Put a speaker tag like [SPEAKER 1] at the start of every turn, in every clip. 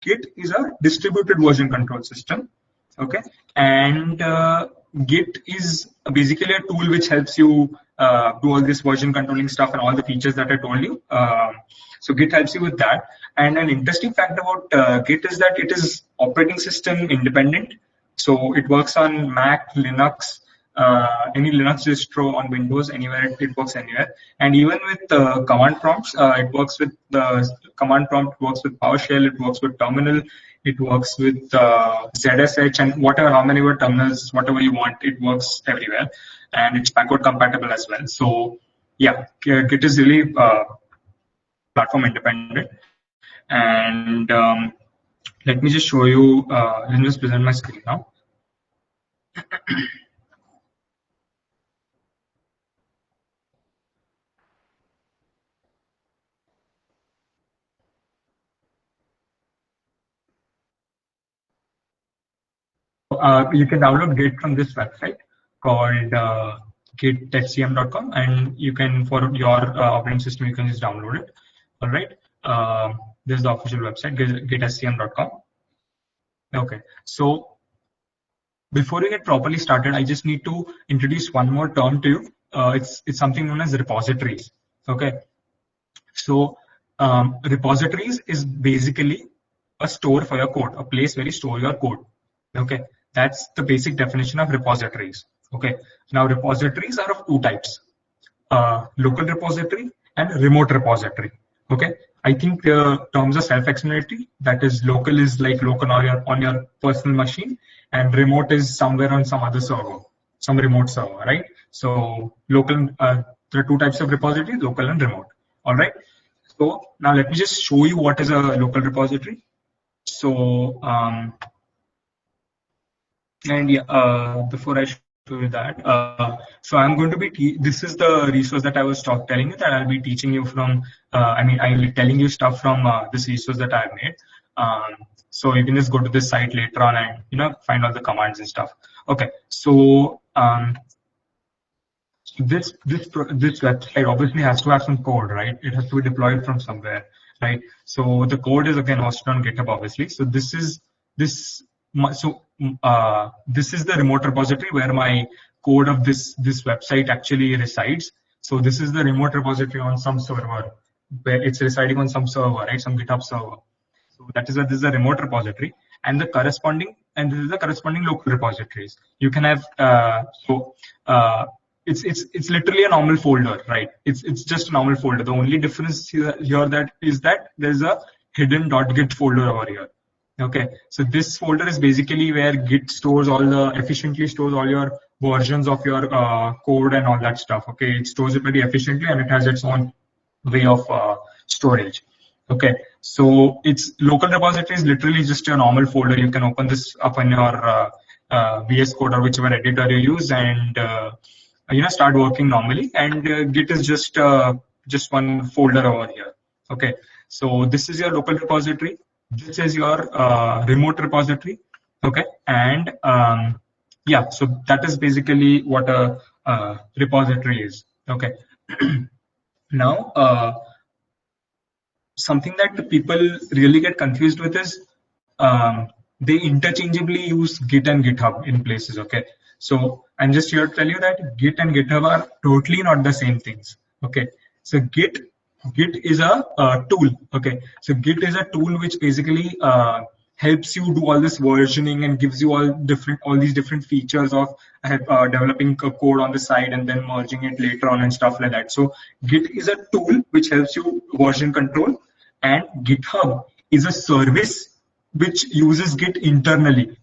[SPEAKER 1] Git is a distributed version control system. Okay, and Git is basically a tool which helps you do all this version controlling stuff and all the features that I told you. So Git helps you with that. And an interesting fact about Git is that it is operating system independent. So it works on Mac, Linux, any Linux distro, on Windows, anywhere it works anywhere. And even with command prompts, it works with the command prompt, works with PowerShell, it works with Terminal, it works with ZSH, and whatever, how many terminals, whatever you want, it works everywhere. And it's backward compatible as well. So yeah, Git is really platform independent. And let me just show you, let me just present my screen now. You can download Git from this website called gitscm.com, and you can, for your operating system, you can just download it. All right. This is the official website, gitscm.com. Okay. So before we get properly started, I just need to introduce one more term to you. It's something known as repositories. Okay. So repositories is basically a store for your code, a place where you store your code. Okay. That's the basic definition of repositories. Okay. Now repositories are of two types: local repository and remote repository. Okay. I think the terms are self-explanatory. That is, local is like local on your personal machine, and remote is somewhere on some other server, some remote server, right? So local, there are two types of repositories: local and remote. All right. So now let me just show you what is a local repository. So before I show you that, so I'm going to be, this is the resource that I was telling you that I'll be teaching you from, I'll be telling you stuff from this resource that I've made. So you can just go to this site later on and, find all the commands and stuff. Okay, so this website obviously has to have some code, right? It has to be deployed from somewhere, right? So the code is again hosted on GitHub, obviously. So this is the remote repository where my code of this website actually resides. So this is the remote repository on some server where it's residing on some server, right? Some GitHub server. So this is a remote repository, and this is the corresponding local repositories. You can have it's literally a normal folder, right? It's just a normal folder. The only difference here is that there's a hidden .git folder over here. Okay, so this folder is basically where Git efficiently stores all your versions of your code and all that stuff. Okay, it stores it very efficiently, and it has its own way of storage. Okay, so its local repository is literally just a normal folder. You can open this up on your VS Code or whichever editor you use, and start working normally. And Git is just one folder over here. Okay, so this is your local repository. This is your remote repository. Okay, and so that is basically what a repository is. Okay, now something that the people really get confused with is they interchangeably use Git and GitHub in places. Okay, so I'm just here to tell you that Git and GitHub are totally not the same things. Okay, so Git is a tool. Okay, so Git is a tool which basically helps you do all this versioning and gives you all these different features of developing a code on the side and then merging it later on and stuff like that. So Git is a tool which helps you version control, and GitHub is a service which uses Git internally.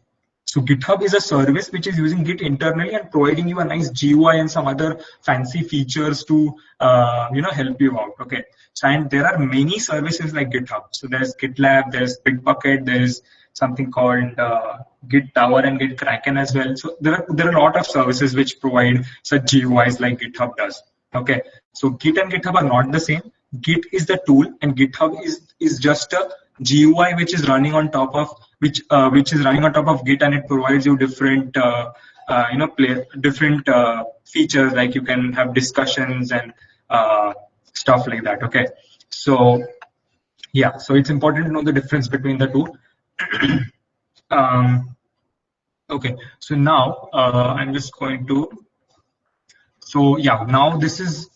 [SPEAKER 1] So GitHub is a service which is using Git internally and providing you a nice GUI and some other fancy features to help you out. Okay, so and there are many services like GitHub. So there's GitLab, there's Bitbucket, there's something called Git Tower and Git Kraken as well. So there are a lot of services which provide such GUIs like GitHub does. Okay, so Git and GitHub are not the same. Git is the tool, and GitHub is just a GUI which is running on top of Git, and it provides you different different features, like you can have discussions and stuff like that. Okay, so yeah, so it's important to know the difference between the two. Okay, so now I'm just going to. So yeah, now this is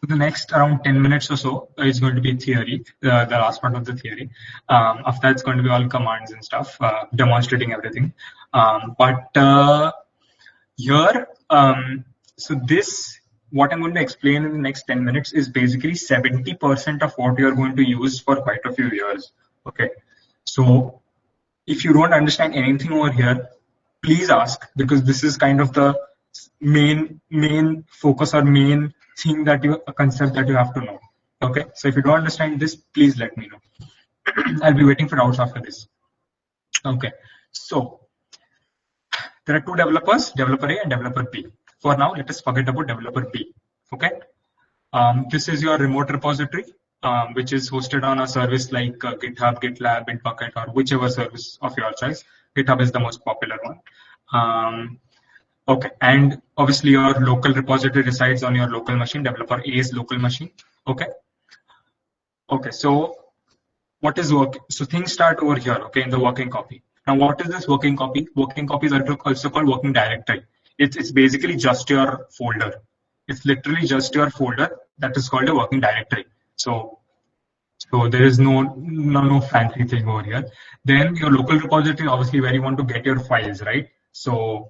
[SPEAKER 1] the next around 10 minutes or so is going to be theory, the last part of the theory. After that, it's going to be all commands and stuff, demonstrating everything. But here, so this, what I'm going to explain in the next 10 minutes is basically 70% of what you're going to use for quite a few years. Okay, so if you don't understand anything over here, please ask, because this is kind of the main focus or main thing that you a concept that you have to know. Okay, so if you don't understand this, please let me know. I'll be waiting for doubts after this. Okay, so there are two developers, developer A and developer B. For now, let us forget about developer B. Okay, this is your remote repository, which is hosted on a service like GitHub, GitLab, Bitbucket, or whichever service of your choice. GitHub is the most popular one. Okay, and obviously your local repository resides on your local machine, developer A's local machine. Okay. Okay, so what is work? So things start over here, okay, in the working copy. Now, what is this working copy? Working copy is also called working directory. It's basically just your folder. It's literally just your folder that is called a working directory. So there is no fancy thing over here. Then your local repository, obviously, where you want to get your files, right? So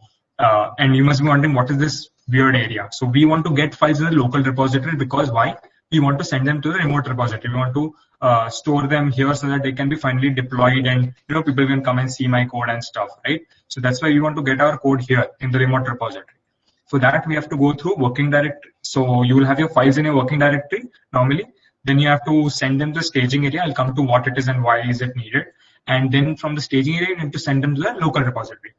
[SPEAKER 1] and you must be wondering, what is this weird area? So we want to get files in the local repository because why? We want to send them to the remote repository. We want to store them here so that they can be finally deployed, and people can come and see my code and stuff, right? So that's why we want to get our code here in the remote repository. For that, we have to go through working directory. So you will have your files in your working directory normally. Then you have to send them to the staging area. I'll come to what it is and why is it needed. And then from the staging area, you need to send them to the local repository.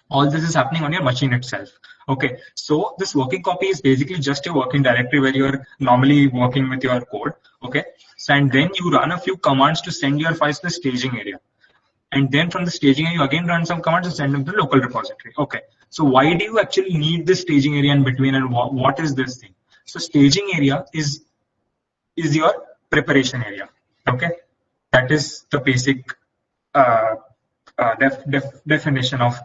[SPEAKER 1] All this is happening on your machine itself. Okay, so this working copy is basically just your working directory where you're normally working with your code. Okay, so and then you run a few commands to send your files to the staging area. And then from the staging area, you again run some commands to send them to the local repository. Okay, so why do you actually need this staging area in between, and what is this thing? So staging area is your preparation area. Okay, that is the basic definition of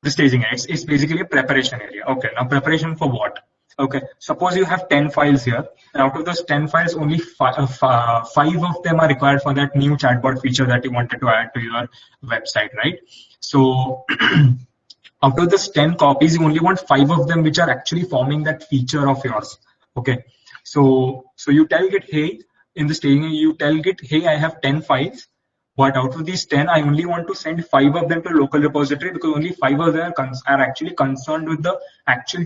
[SPEAKER 1] the staging area. It's basically a preparation area. Okay, now preparation for what? Okay, suppose you have 10 files here, and out of those 10 files, only five of them are required for that new chatbot feature that you wanted to add to your website, right? So out of those 10 copies, you only want 5 of them which are actually forming that feature of yours. Okay, so you tell Git, hey, in the staging, you tell Git, hey, I have 10 files. But out of these 10, I only want to send 5 of them to local repository because only 5 of them are actually concerned with the actual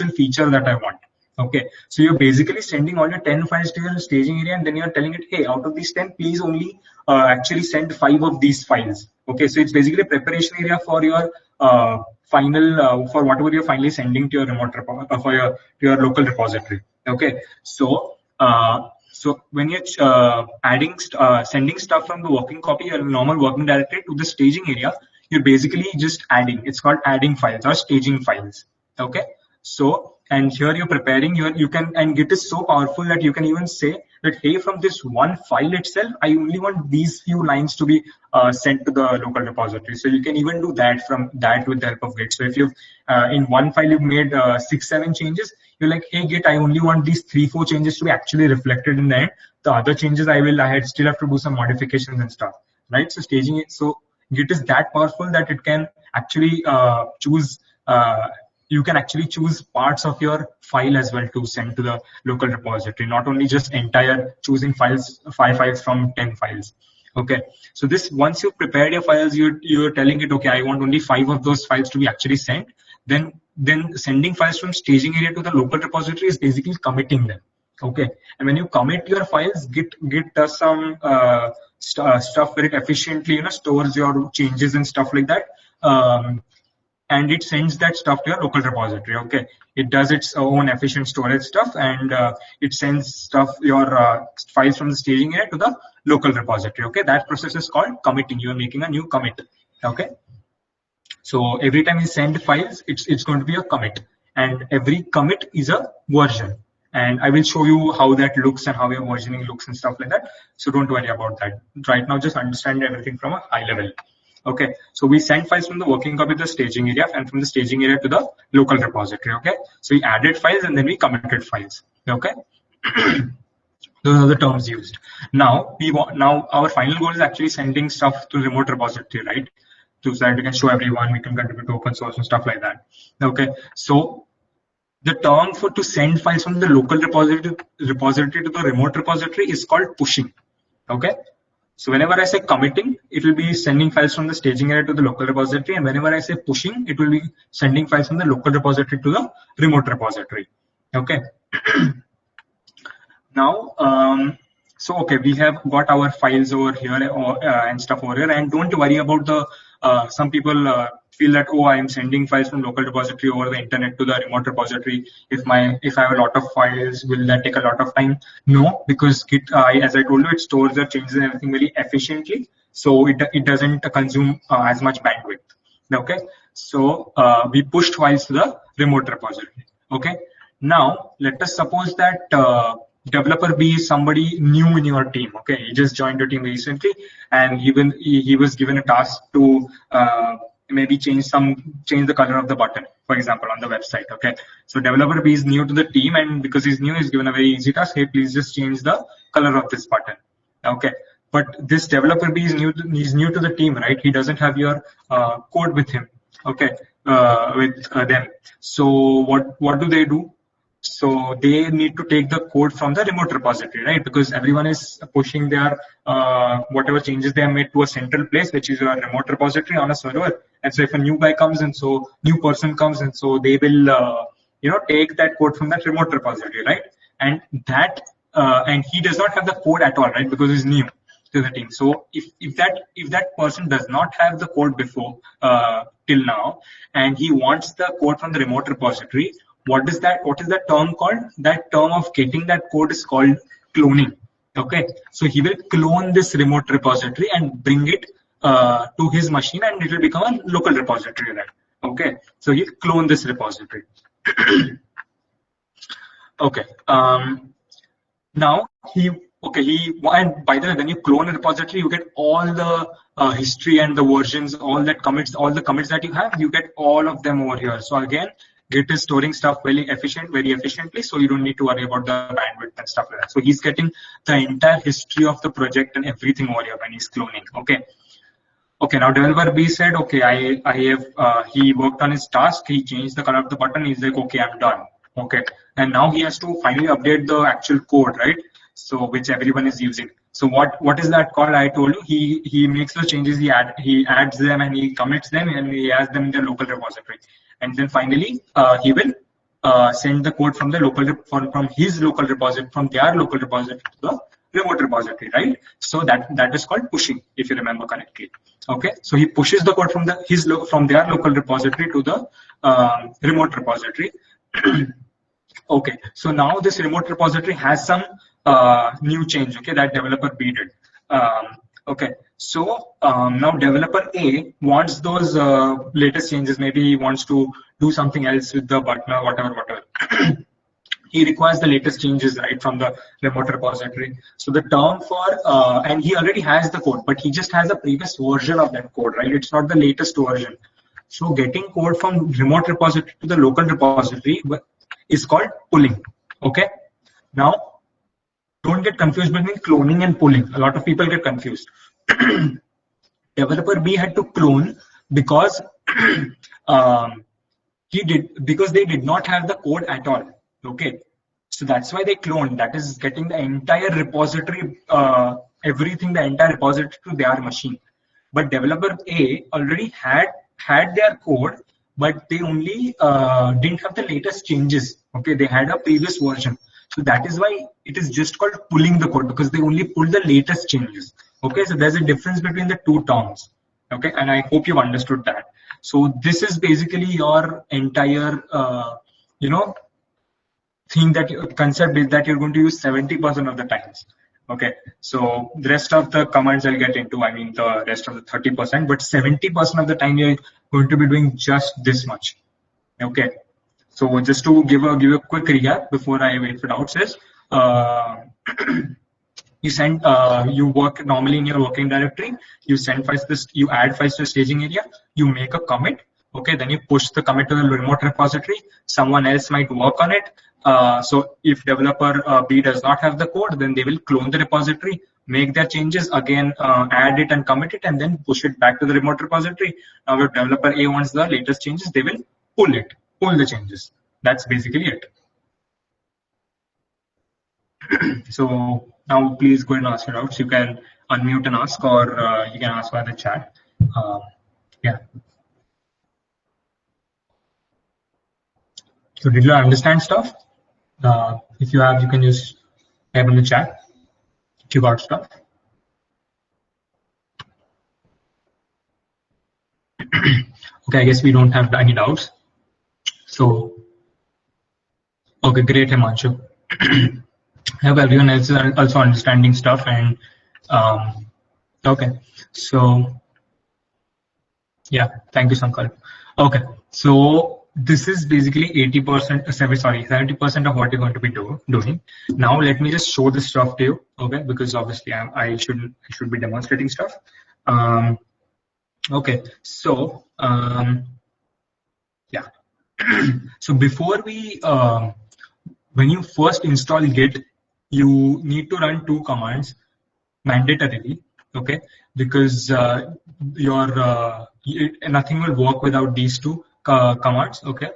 [SPEAKER 1] feature that I want. Okay, so you're basically sending all your 10 files to your staging area, and then you're telling it, hey, out of these 10, please only actually send 5 of these files. Okay, so it's basically a preparation area for your final for whatever you're finally sending to your remote to your local repository. Okay, so when you're sending stuff from the working copy or normal working directory to the staging area, you're basically just adding. It's called adding files or staging files. Okay, so and here you're preparing you can, and Git is so powerful that you can even say that, hey, from this one file itself, I only want these few lines to be sent to the local repository. So you can even do that with the help of Git. So if you've in one file you've made 6-7 changes, you're like, hey Git, I only want these 3-4 changes to be actually reflected in the end. The other changes I still have to do some modifications and stuff, right? So staging it. So Git is that powerful that it can actually choose. You can actually choose parts of your file as well to send to the local repository, not only just choosing 5 files from 10 files. Okay, so this, once you've prepared your files, you're telling it, okay, I want only 5 of those files to be actually sent. Then sending files from staging area to the local repository is basically committing them. Okay, and when you commit your files, Git does some stuff very efficiently, stores your changes and stuff like that. And it sends that stuff to your local repository. Okay, it does its own efficient storage stuff, and it sends your files from the staging area to the local repository. Okay, that process is called committing. You are making a new commit. Okay, so every time you send files, it's going to be a commit, and every commit is a version, and I will show you how that looks and how your versioning looks and stuff like that. So don't worry about that. Right now, just understand everything from a high level. Okay, so we send files from the working copy to the staging area and from the staging area to the local repository. Okay, so we added files and then we committed files. Okay. Those are the terms used. Now our final goal is actually sending stuff to remote repository, right? So that we can show everyone, we can contribute to open source and stuff like that. Okay, so the term to send files from the local repository to the remote repository is called pushing. Okay, so whenever I say committing, it will be sending files from the staging area to the local repository, and whenever I say pushing, it will be sending files from the local repository to the remote repository. Okay. Now, so okay, we have got our files over here and stuff over here, and don't worry about the some people feel that, oh, I'm sending files from local repository over the internet to the remote repository. If I have a lot of files, will that take a lot of time? No, because Git, as I told you, it stores the changes and everything very efficiently, so it doesn't consume as much bandwidth. Okay, so we pushed files to the remote repository. Okay, now let us suppose that developer B is somebody new in your team. Okay, he just joined your team recently, and he was given a task to maybe change the color of the button, for example, on the website. Okay, so developer B is new to the team, and because he's new, he's given a very easy task. Hey, please just change the color of this button. Okay, but this developer B is new to the team, right? He doesn't have your code with him. Okay, with them. So what do? So they need to take the code from the remote repository, right? Because everyone is pushing their whatever changes they have made to a central place, which is your remote repository on a server. And so if a new guy comes and so new person comes and so they will take that code from that remote repository, right? And that and he does not have the code at all, right? Because he's new to the team. So if that person does not have the code before till now, and he wants the code from the remote repository, what is that term called? That term of getting that code is called cloning. Okay, so he will clone this remote repository and bring it to his machine, and it will become a local repository, right? Okay, so he'll clone this repository. Okay, now and by the way, when you clone a repository, you get all the history and the versions, all the commits that you have, you get all of them over here. So again, Git is storing stuff very efficiently, so you don't need to worry about the bandwidth and stuff like that. So he's getting the entire history of the project and everything over here when he's cloning. Okay, now developer B said, okay, I have he worked on his task, he changed the color of the button, he's like, okay, I'm done. Okay, and now he has to finally update the actual code, right? So which everyone is using. So what is that called? I told you he makes the changes, he adds them and he commits them and he has them in the local repository. And then finally, he will send the code from the from his local repository, from their local repository to the remote repository, right? So that is called pushing, if you remember correctly. Okay, so he pushes the code from from their local repository to the remote repository. Okay, so now this remote repository has some new change. Okay, that developer B did. Okay, so now developer A wants those latest changes. Maybe he wants to do something else with the button or whatever. He requires the latest changes, right, from the remote repository. So the term for and he already has the code, but he just has a previous version of that code, right? It's not the latest version. So getting code from remote repository to the local repository is called pulling. Okay, now don't get confused between cloning and pulling. A lot of people get confused. Developer B had to clone because because they did not have the code at all. Okay, so that's why they cloned. That is getting the entire repository, the entire repository to their machine. But developer A already had their code, but they only didn't have the latest changes. Okay, they had a previous version. So that is why it is just called pulling the code, because they only pull the latest changes. Okay, so there's a difference between the two terms. Okay, and I hope you understood that. So this is basically your entire, concept is that you're going to use 70% of the times. Okay, so the rest of the commands I'll get into, I mean the rest of the 30%, but 70% of the time you're going to be doing just this much. Okay, So just to give a quick recap before I wait for doubts is, you work normally in your working directory, you send files this, you add files to the staging area, you make a commit, okay, then you push the commit to the remote repository, someone else might work on it. So if developer B does not have the code, then they will clone the repository, make their changes, again add it and commit it, and then push it back to the remote repository. Now if developer A wants the latest changes, they will pull the changes. That's basically it. So now please go and ask your doubts. You can unmute and ask, or you can ask via the chat. Yeah. So did you understand stuff? If you have, you can just type in the chat if you got stuff. Okay, I guess we don't have any doubts. So, okay, great, Himanshu. I hope everyone else is also understanding stuff. And okay, so yeah, thank you, Sankalp. Okay, so this is basically 70% of what you're going to be doing. Now let me just show this stuff to you, okay? Because obviously I should be demonstrating stuff. Okay, so yeah. So before we when you first install Git, you need to run 2 commands mandatorily, okay? Because nothing will work without these 2 commands, okay?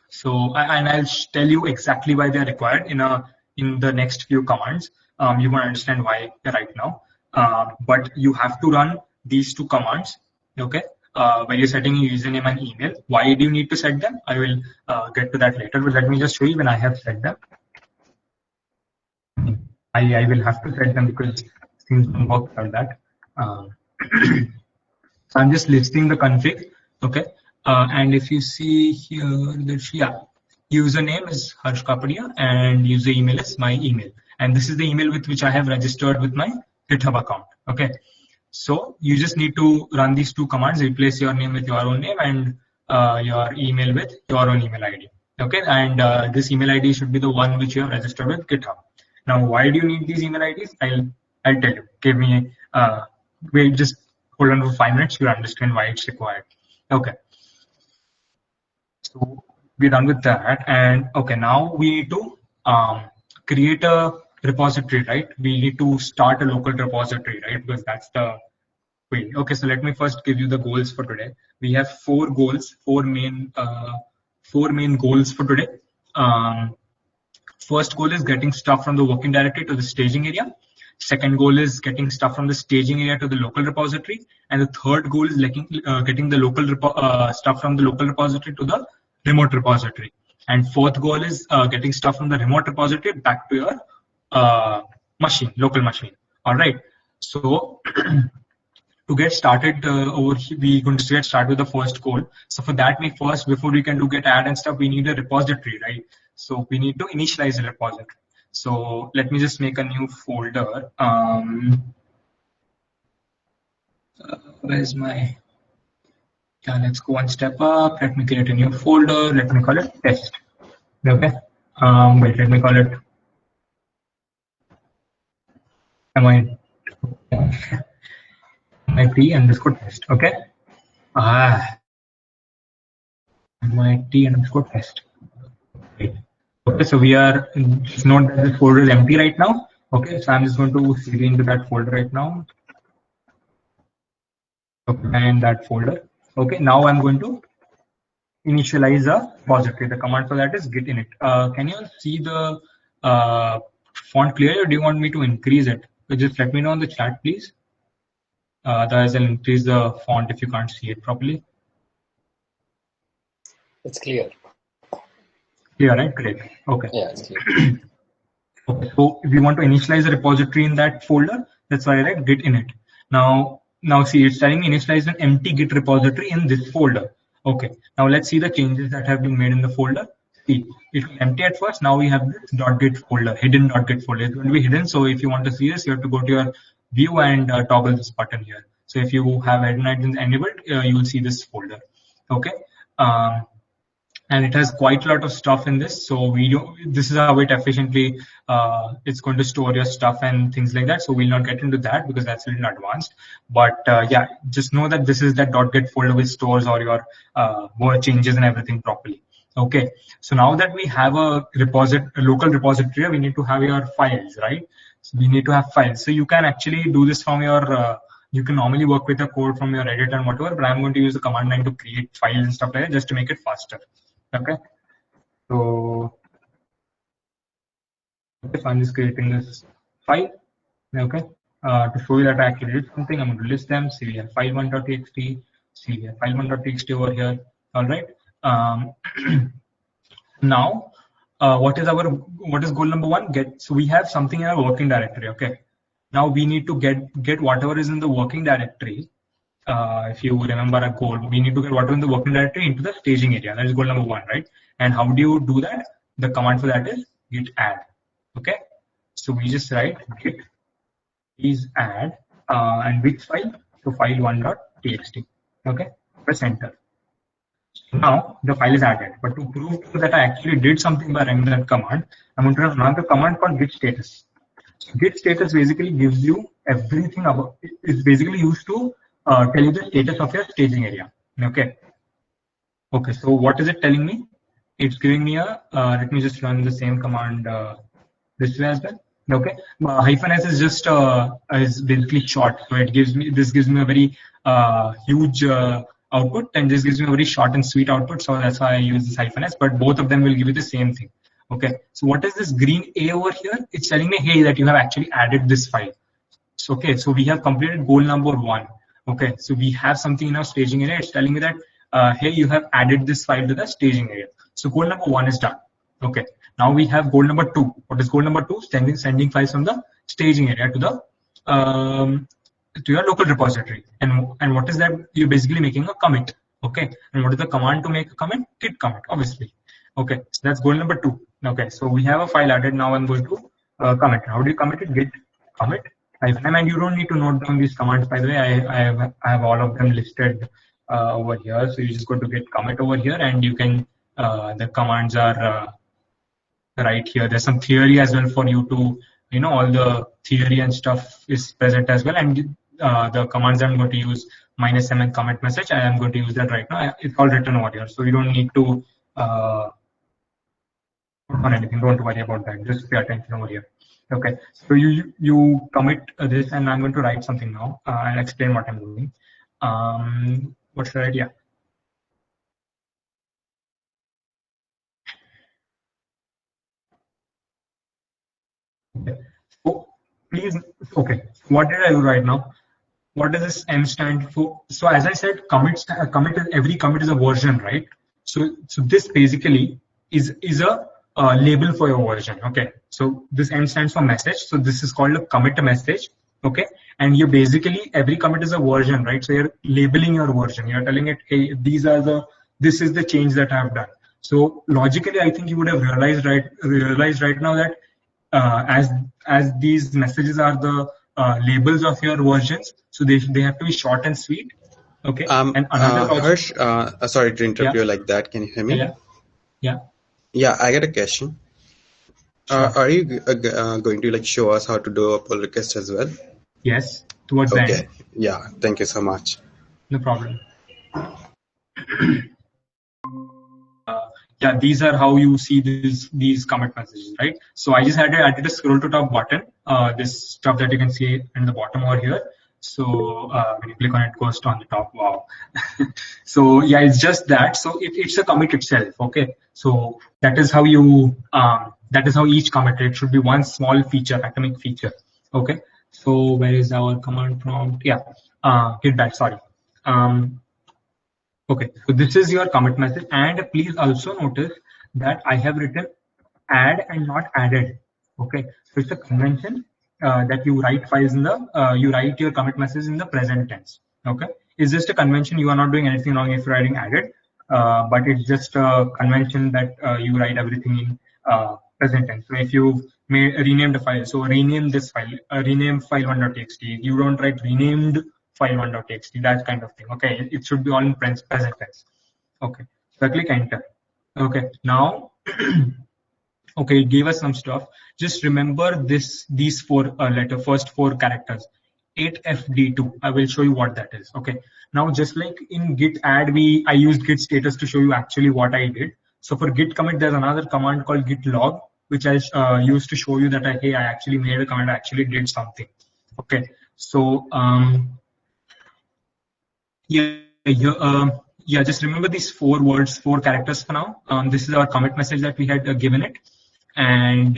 [SPEAKER 1] So and I'll tell you exactly why they're required in the next few commands. You won't understand why right now, but you have to run these 2 commands, okay? When you're setting your username and email. Why do you need to set them? I will get to that later, but let me just show you when I have set them. I will have to set them because things don't work like that. So I'm just listing the config, okay? And if you see here, username is Harsh Kapadia and user email is my email. And this is the email with which I have registered with my GitHub account, okay? So you just need to run these 2 commands, replace your name with your own name and your email with your own email ID, okay? And this email ID should be the one which you have registered with GitHub. Now, why do you need these email IDs? I'll tell you. Give me, wait, just hold on for 5 minutes. You'll understand why it's required. Okay. So we're done with that. And okay, now we need to create a repository, right? We need to start a local repository, right? Because that's the way. Okay, so let me first give you the goals for today. We have 4 goals, 4 main goals for today. First goal is getting stuff from the working directory to the staging area. Second goal is getting stuff from the staging area to the local repository. And the third goal is getting the local stuff from the local repository to the remote repository. And fourth goal is getting stuff from the remote repository back to your local machine. All right. So to get started over here, we're going to get started with the first goal. So for that, before we can do get add and stuff, we need a repository, right? So we need to initialize a repository. So let me just make a new folder. Where's my? Yeah, let's go one step up. Let me create a new folder. Let me call it test. Okay. Wait, let me call it. MIT underscore test. Okay. MIT underscore test. Okay. Okay, so we are, just note that this folder is empty right now. Okay, so I'm just going to cd into that folder right now. Okay, and that folder. Okay, now I'm going to initialize a repository. The command for that is git init. Can you see the font clear, or do you want me to increase it? So just let me know in the chat, please. Otherwise, I'll increase the font if you can't see it properly.
[SPEAKER 2] It's clear.
[SPEAKER 1] Clear, right? Great. Okay.
[SPEAKER 2] Yeah, it's clear.
[SPEAKER 1] Okay. So if you want to initialize a repository in that folder, that's why I write git init. Now see, it's telling me initialize an empty git repository in this folder. Okay. Now let's see the changes that have been made in the folder. See, it was empty at first. Now we have this .git folder, hidden .git folder. It's going to be hidden. So if you want to see this, you have to go to your view and toggle this button here. So if you have hidden items enabled, you will see this folder. Okay. and it has quite a lot of stuff in this. So this is how it efficiently it's going to store your stuff and things like that. So we'll not get into that because that's a little advanced. But yeah, just know that this is that .get folder which stores all your word changes and everything properly. Okay, so now that we have a local repository, we need to have your files, right? So we need to have files. So you can actually do this from your you can normally work with the code from your editor and whatever, but I'm going to use the command line to create files and stuff like that just to make it faster. Okay, so if I'm just creating this file, okay, to show you that I actually did something, I'm going to list them. See, we have file1.txt, see, we have file1.txt over here. All right. Now, what is goal number one? So we have something in our working directory. Okay. Now we need to get whatever is in the working directory. If you remember a goal, we need to get whatever in the working directory into the staging area. That is goal number one, right? And how do you do that? The command for that is git add. Okay, so we just write git is add and which file? So file1.txt. Okay, press enter. So now the file is added. But to prove that I actually did something by running that command, I'm going to run another command called git status. So git status basically gives you everything about. It's basically used to tell you the status of your staging area. Okay. Okay. So what is it telling me? It's giving me a. Let me just run the same command this way as well. Okay. -s is just is basically short. So this gives me a very huge output, and this gives me a very short and sweet output. So that's why I use this -s. But both of them will give you the same thing. Okay. So what is this green A over here? It's telling me, hey, that you have actually added this file. So, okay. So we have completed goal number one. Okay. So we have something in our staging area. It's telling me that, hey, you have added this file to the staging area. So goal number one is done. Okay. Now we have goal number two. What is goal number two? Sending files from the staging area to the to your local repository. And what is that? You're basically making a commit. Okay. And what is the command to make a commit? Git commit, obviously. Okay. So that's goal number two. Okay. So we have a file added. Now I'm going to commit. How do you commit it? Git commit. And you don't need to note down these commands. By the way, I have all of them listed over here. So you just go to git commit over here, and you can the commands are right here. There's some theory as well for you to, all the theory and stuff is present as well. And the commands I'm going to use -m and commit message. I am going to use that right now. It's all written over here, so you don't need to on anything. Don't worry about that. Just pay attention over here. Okay. So you commit this, and I'm going to write something now. I'll explain what I'm doing. What should I write? Yeah. Okay. So please, okay. What did I do right now? What does this M stand for? So as I said, every commit is a version, right? So this basically is a label for your version. Okay. So this M stands for message. So this is called a commit message. Okay. And you basically, every commit is a version, right? So you're labeling your version. You're telling it, hey, this is the change that I've done. So logically, I think you would have realized right now that as these messages are the labels of your versions, so they have to be short and sweet. Okay.
[SPEAKER 2] And another Harsh, sorry to interrupt you like that. Can you hear me?
[SPEAKER 1] Yeah.
[SPEAKER 2] I got a question. Sure. Are you going to show us how to do a pull request as well?
[SPEAKER 1] Yes, towards the end.
[SPEAKER 2] Yeah. Thank you so much.
[SPEAKER 1] No problem. Yeah, these are how you see these commit messages, right? So I just added a scroll to top button, this stuff that you can see in the bottom over here. So when you click on it, it goes on the top. Wow. So yeah, it's just that. So it's a commit itself. Okay. So that is how each commit. It should be one small feature, atomic feature. Okay. So where is our command prompt? Yeah. Git back. Sorry. Okay, so this is your commit message, and please also notice that I have written add and not added. Okay, so it's a convention that you write files you write your commit message in the present tense. Okay, it's just a convention. You are not doing anything wrong if you're writing added, but it's just a convention that you write everything in present tense. So if you rename the file, so rename this file, rename file1.txt. You don't write renamed file1.txt, that kind of thing. Okay, it should be all in present tense. Okay, so I click enter. Okay, now okay, it gave us some stuff. Just remember these four first four characters. 8FD2. I will show you what that is. Okay. Now, just like in git add, I used git status to show you actually what I did. So for git commit, there's another command called git log, which I used to show you that hey, I actually made a command, I actually did something. Okay. So yeah, just remember these four words, four characters for now. This is our commit message that we had given it, and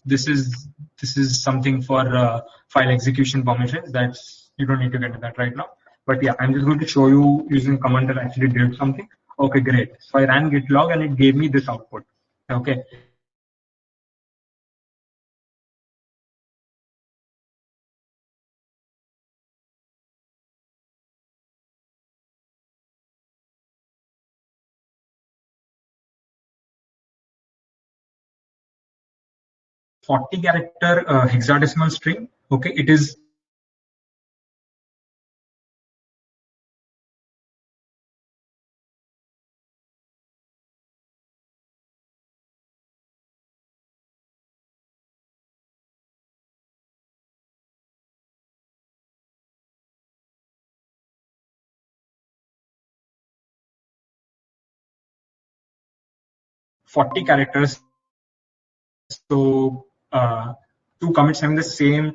[SPEAKER 1] this is something for file execution permissions. That's, you don't need to get into that right now. But yeah, I'm just going to show you using a command that actually did something. Okay, great. So I ran git log and it gave me this output. Okay. 40 character hexadecimal string. Okay, it is 40 characters. So two commits having the same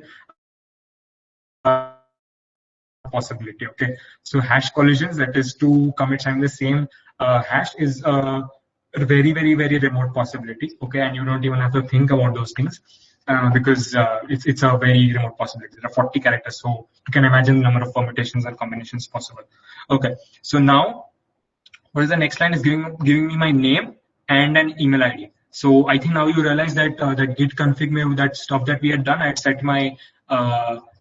[SPEAKER 1] possibility. Okay, so hash collisions, that is two commits having the same hash, is a very remote possibility. Okay, and you don't even have to think about those things because it's a very remote possibility. There are 40 characters, so you can imagine the number of permutations and combinations possible. Okay, so now what is the next line is giving me my name and an email ID. So I think now you realize that that git config that stuff that we had done, I had set my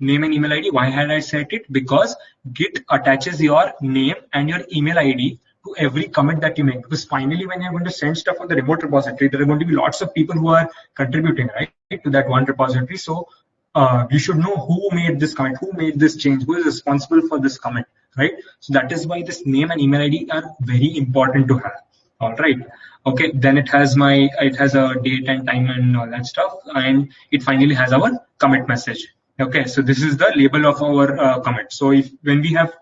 [SPEAKER 1] name and email ID. Why had I set it? Because git attaches your name and your email ID to every commit that you make. Because finally, when you're going to send stuff on the remote repository, there are going to be lots of people who are contributing, right, to that one repository. So you should know who made this commit, who made this change, who is responsible for this commit, right? So that is why this name and email ID are very important to have. All right. Okay. Then it has a date and time and all that stuff, and it finally has our commit message. Okay. So this is the label of our commit. So when we have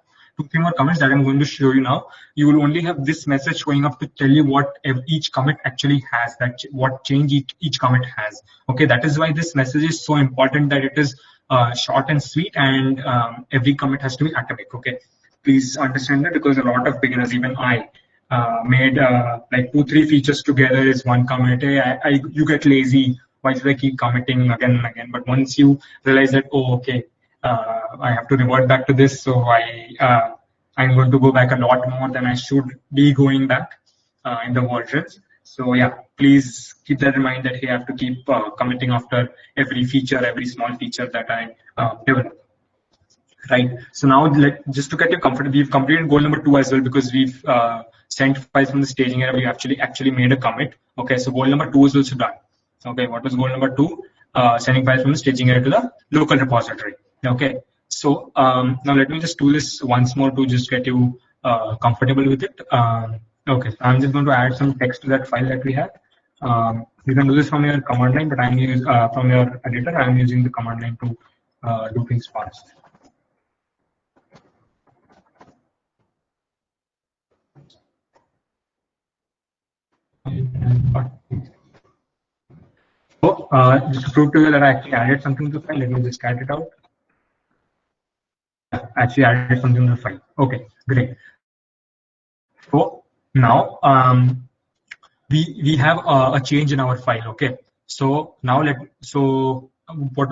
[SPEAKER 1] 2-3 more comments that I'm going to show you now, you will only have this message showing up to tell you what each commit actually has, what change each commit has. Okay, that is why this message is so important, that it is short and sweet, and every commit has to be atomic. Okay, please understand that, because a lot of beginners, even I, made like 2-3 features together is one commit. Hey, you get lazy. Why should I keep committing again and again? But once you realize that, oh, okay, I have to revert back to this, so I'm going to go back a lot more than I should be going back in the versions. So yeah, please keep that in mind, that you have to keep committing after every feature, every small feature that I develop. Right. So now, just to get you comfortable, we've completed goal number 2 as well, because we've sent files from the staging area. We actually made a commit. Okay, so goal number 2 is also done. Okay, what was goal number 2? Sending files from the staging area to the local repository. Okay, so now let me just do this once more to just get you comfortable with it. Okay, so I'm just going to add some text to that file that we have. You can do this from your command line, but from your editor, I'm using the command line to do things fast. So just to prove to you that I actually added something to the file, let me just cat it out. Actually added something to the file. Okay, great. So now we have a change in our file. Okay, so now so I'm going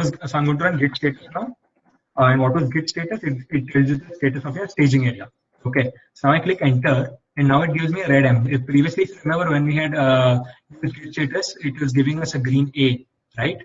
[SPEAKER 1] to run git status now. And what was git status? It tells you the status of your staging area. Okay, so now I click enter, and now it gives me a red M. Previously, if you remember, when we had git status, it was giving us a green A, right?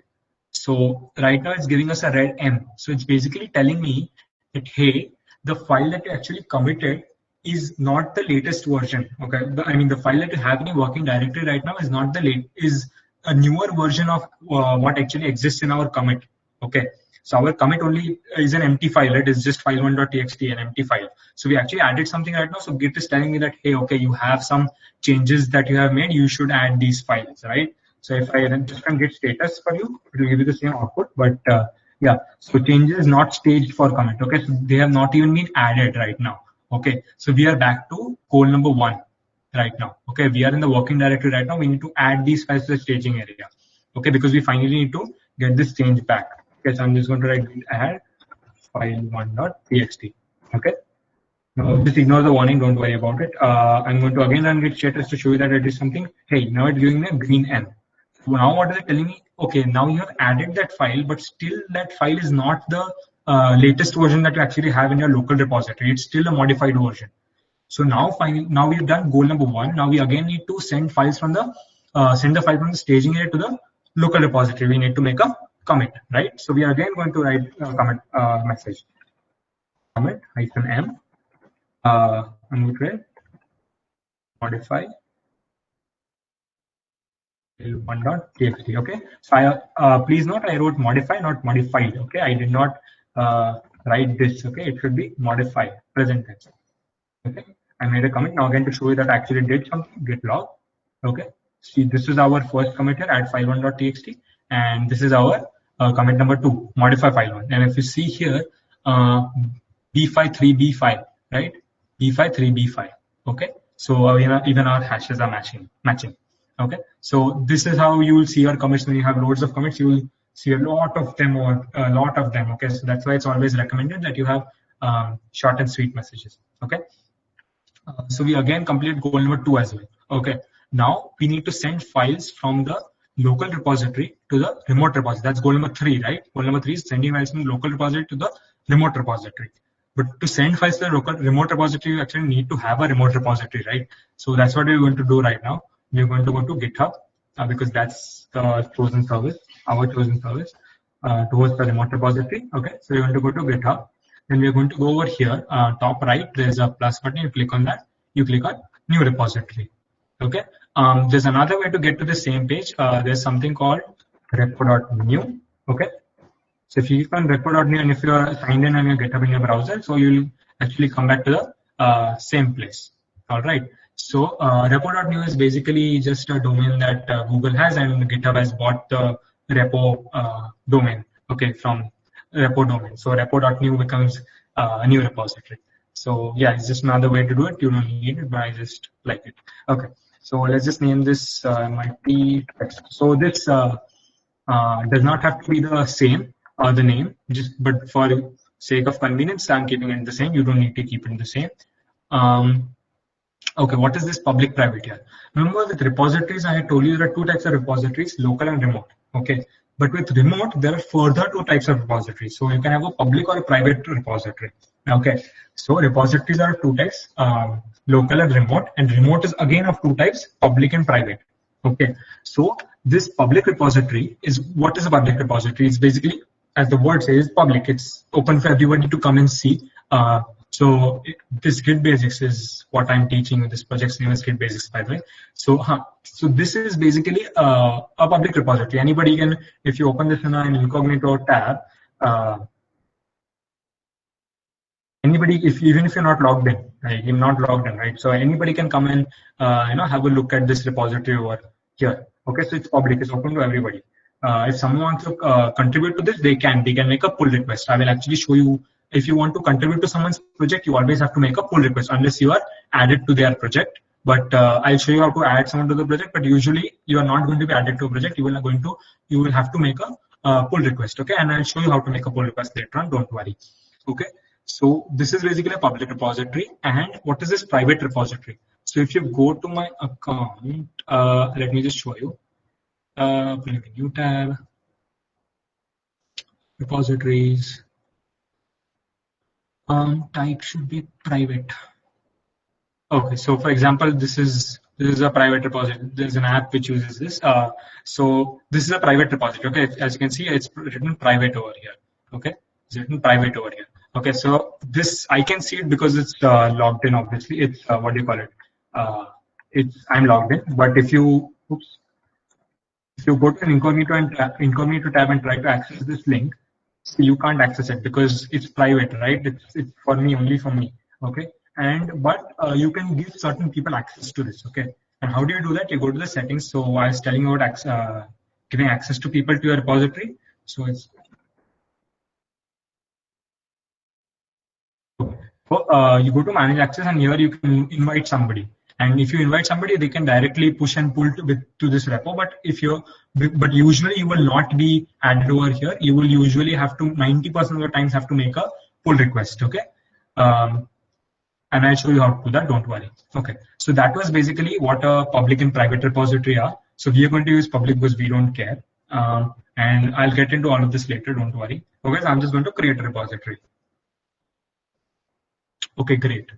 [SPEAKER 1] So right now it's giving us a red M. So it's basically telling me that, hey, the file that you actually committed is not the latest version. Okay, I mean, the file that you have in your working directory right now is not is a newer version of what actually exists in our commit. Okay, So our commit only is an empty file, right? It's just file1.txt, an empty file. So we actually added something right now. So Git is telling me that, hey, okay, you have some changes that you have made. You should add these files, right? So if I just run git status for you, it will give you the same output. But yeah, so changes not staged for commit. Okay, so they have not even been added right now. Okay, so we are back to goal number 1 right now. Okay, we are in the working directory right now. We need to add these files to the staging area. Okay, because we finally need to get this change back. Okay, so I'm just going to write add file1.txt. Okay, now just ignore the warning, don't worry about it. I'm going to again run git status to show you that it is something. Hey, now it's giving me a green N. So now what is it telling me? Okay, now you have added that file, but still that file is not the latest version that you actually have in your local repository. It's still a modified version. So now finally, now we've done goal number 1. Now we again need to send files from the send the file from the staging area to the local repository. We need to make a commit, right? So we are again going to write a commit message. Commit -m. I'm going to write modify file1.txt. Okay. So I please note I wrote modify, not modified. Okay. I did not write this. Okay. It should be modified, present tense. Okay. I made a commit now again to show you that I actually did something. Git log. Okay. See, this is our first commit here, add file1.txt, and this is our commit number 2, modify file1. And if you see here, b5 3 b5, right? b5 3 b5. Okay. So even our hashes are matching. Okay. So this is how you will see your commits. When you have loads of commits, you will see a lot of them. Okay. So that's why it's always recommended that you have short and sweet messages. Okay. So we again complete goal number 2 as well. Okay. Now we need to send files from the local repository to the remote repository. That's goal number 3, right? Goal number 3 is sending files from the local repository to the remote repository. But to send files to the local remote repository, you actually need to have a remote repository, right? So that's what we're going to do right now. We're going to go to GitHub because that's the chosen service, our chosen service towards the remote repository. Okay. So you're going to go to GitHub. Then we're going to go over here, top right, there's a plus button. You click on that. You click on new repository. Okay. There's another way to get to the same page. There's something called repo.new. Okay. So if you click on repo.new and if you are signed in and you GitHub in your browser, so you'll actually come back to the same place. All right. So repo.new is basically just a domain that Google has, and GitHub has bought the repo domain. Okay, from repo domain. So repo.new becomes a new repository. So yeah, it's just another way to do it. You don't need it, but I just like it. Okay. So let's just name this multi-text. So this does not have to be the same the name, but for sake of convenience, I'm keeping it the same. You don't need to keep it the same. Okay, what is this public private here? Remember with repositories, I had told you there are 2 types of repositories, local and remote. Okay, but with remote, there are further 2 types of repositories. So you can have a public or a private repository. Okay, so repositories are 2 types, local and remote is again of 2 types, public and private. Okay, so this public repository is, what is a public repository? It's basically, as the word says, public. It's open for everybody to come and see. So this Git Basics is what I'm teaching. This project's name is Git Basics, by the way. So this is basically a public repository. Anybody can, if you open this in an incognito tab, anybody, even if you're not logged in, right? You're not logged in, right? So anybody can come and have a look at this repository over here. Okay, so it's public. It's open to everybody. If someone wants to contribute to this, they can make a pull request. I will actually show you. If you want to contribute to someone's project, you always have to make a pull request unless you are added to their project. But I'll show you how to add someone to the project. But usually you are not going to be added to a project. You will have to make a pull request. Okay, and I'll show you how to make a pull request later on. Don't worry. Okay, so this is basically a public repository. And what is this private repository? So if you go to my account, let me just show you. Click a new tab, repositories. Type should be private. Okay, so for example, this is a private repository. There's an app which uses this. So this is a private repository. Okay, as you can see, it's written private over here. Okay, it's written private over here. Okay, so this I can see it because it's logged in. Obviously, it's what do you call it? I'm logged in. But if you go to an incognito tab and try to access this link, you can't access it because it's private, right? It's for me, only for me. Okay. And but you can give certain people access to this. Okay. And how do you do that? You go to the settings. So I was telling you about giving access to people to your repository. So it's you go to manage access, and here you can invite somebody. And if you invite somebody, they can directly push and pull to this repo. But usually you will not be added over here. You will usually have to 90% of the times have to make a pull request. Okay. And I'll show you how to do that. Don't worry. Okay. So that was basically what a public and private repository are. So we are going to use public because we don't care. And I'll get into all of this later. Don't worry. Okay. So I'm just going to create a repository. Okay, great.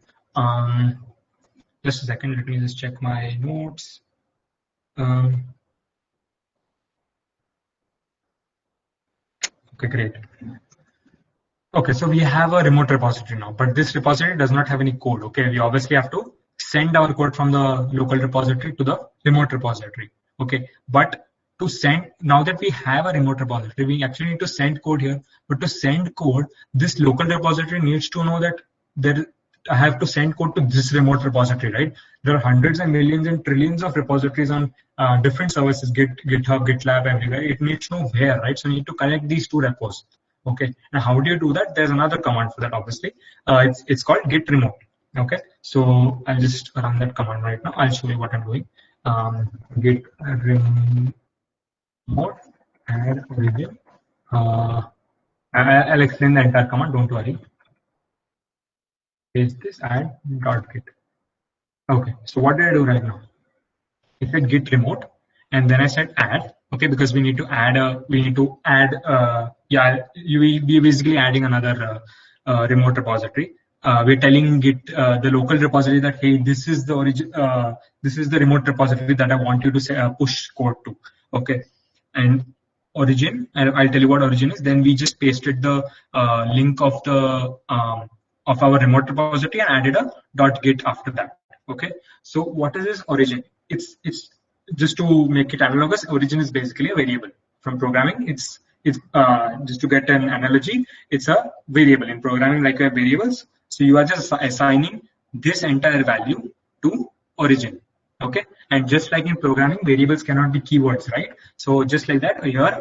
[SPEAKER 1] Just a second, let me just check my notes. Okay, great. Okay, so we have a remote repository now, but this repository does not have any code. Okay, we obviously have to send our code from the local repository to the remote repository. Okay, but to send, now that we have a remote repository, we actually need to send code here. But to send code, this local repository needs to know that I have to send code to this remote repository, right? There are hundreds and millions and trillions of repositories on different services, GitHub, GitLab, everywhere. It needs to know where, right? So you need to connect these two repos. Okay. Now, how do you do that? There's another command for that, obviously. It's called git remote. Okay. So I'll just run that command right now. I'll show you what I'm doing. Git remote add origin. I'll explain the entire command. Don't worry. Is this add dot git. Okay, so what did I do right now? I said git remote, and then I said add. Okay, because we need to add we're basically adding another remote repository. We're telling Git the local repository that, hey, this is the origin, this is the remote repository that I want you to say, push code to. Okay, and origin, and I'll tell you what origin is. Then we just pasted the link of the of our remote repository and added a .git after that. Okay, so what is this origin? It's just to make it analogous. Origin is basically a variable. From programming, it's just to get an analogy, it's a variable. In programming, like we have variables, so you are just assigning this entire value to origin. Okay, and just like in programming, variables cannot be keywords, right? So just like that here,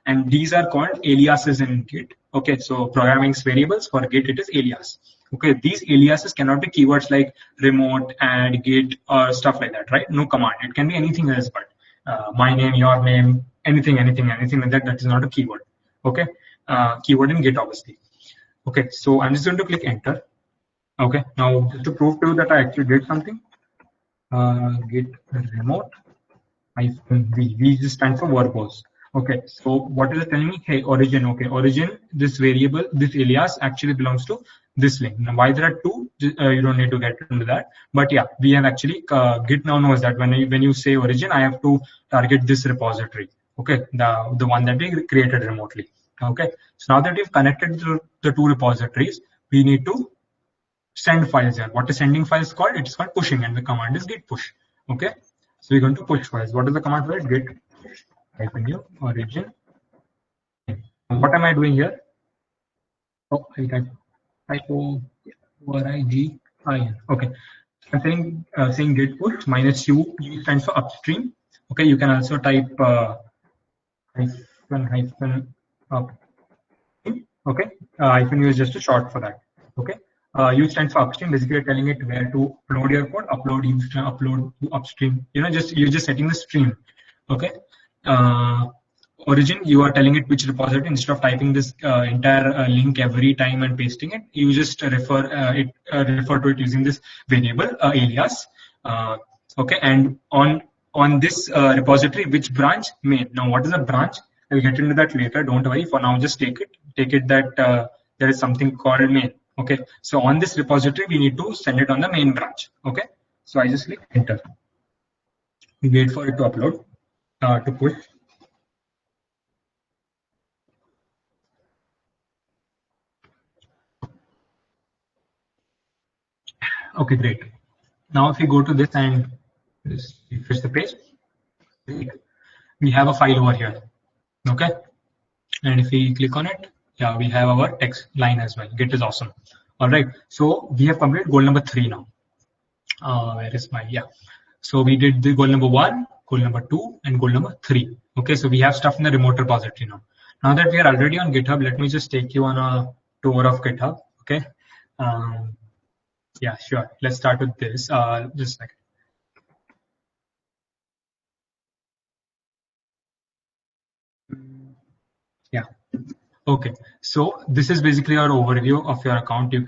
[SPEAKER 1] and these are called aliases in Git. Okay, so programming's variables, for Git it is alias. Okay, these aliases cannot be keywords like remote, add, git, or stuff like that, right? No command. It can be anything else, but my name, your name, anything like that. That is not a keyword. Okay, keyword in Git, obviously. Okay, so I'm just going to click enter. Okay, now just to prove to you that I actually did something, git remote -v. V just stands for verbose. Okay, so what is it telling me? Hey, origin. Okay, origin, this variable, this alias actually belongs to this link. Now, why there are two, you don't need to get into that. But yeah, we have actually, Git now knows that when you say origin, I have to target this repository. Okay, the one that we created remotely. Okay, so now that we've connected the two repositories, we need to send files here. What is sending files called? It's called pushing, and the command is git push. Okay, so we're going to push files. What is the command for it? Git -u origin. What am I doing here? Oh, I typo origin. Okay, I'm saying git push -u. U stands for upstream. Okay, you can also type hyphen upstream. Okay, hyphen u is just a short for that. Okay, U stands for upstream. Basically, you're telling it where to upload your code. Upload to upstream. You're just setting the stream. Okay. Origin, you are telling it which repository. Instead of typing this entire link every time and pasting it, you just refer to it using this variable alias. Okay, and on this repository, which branch? Main. Now, what is a branch? I'll get into that later. Don't worry. For now, just take it that there is something called main. Okay, so on this repository, we need to send it on the main branch. Okay, so I just click enter. We wait for it to upload, to push. Okay, great. Now, if we go to this and refresh the page, we have a file over here. Okay, and if we click on it, Yeah, we have our text line as well. Git is awesome. All right. So we have completed goal number 3 now. Where is my, yeah. So we did the goal number 1, goal number 2, and goal number 3. Okay, so we have stuff in the remote repository now. Now that we are already on GitHub, let me just take you on a tour of GitHub. Okay. Yeah, sure. Let's start with this. Just a second. Yeah. Okay. So this is basically our overview of your account. You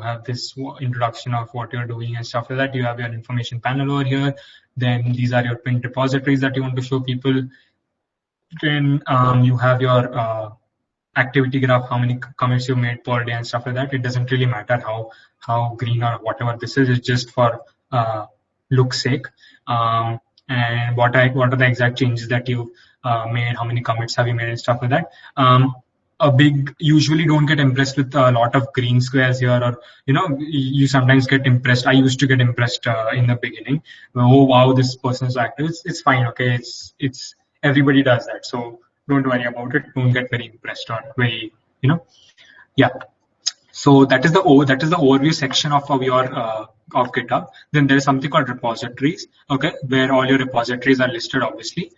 [SPEAKER 1] have this introduction of what you're doing and stuff like that. You have your information panel over here. Then these are your pinned repositories that you want to show people. Then you have your activity graph, how many commits you made per day and stuff like that. It doesn't really matter how green or whatever this is. It's just for look's sake. And what are the exact changes that you made? How many commits have you made and stuff like that. Usually don't get impressed with a lot of green squares here, or you sometimes get impressed. I used to get impressed in the beginning. Oh wow, this person is active. It's fine. Okay, it's everybody does that. So don't worry about it. Don't get very impressed or very yeah. So that is the overview section of your of GitHub. Then there is something called repositories. Okay, where all your repositories are listed, obviously.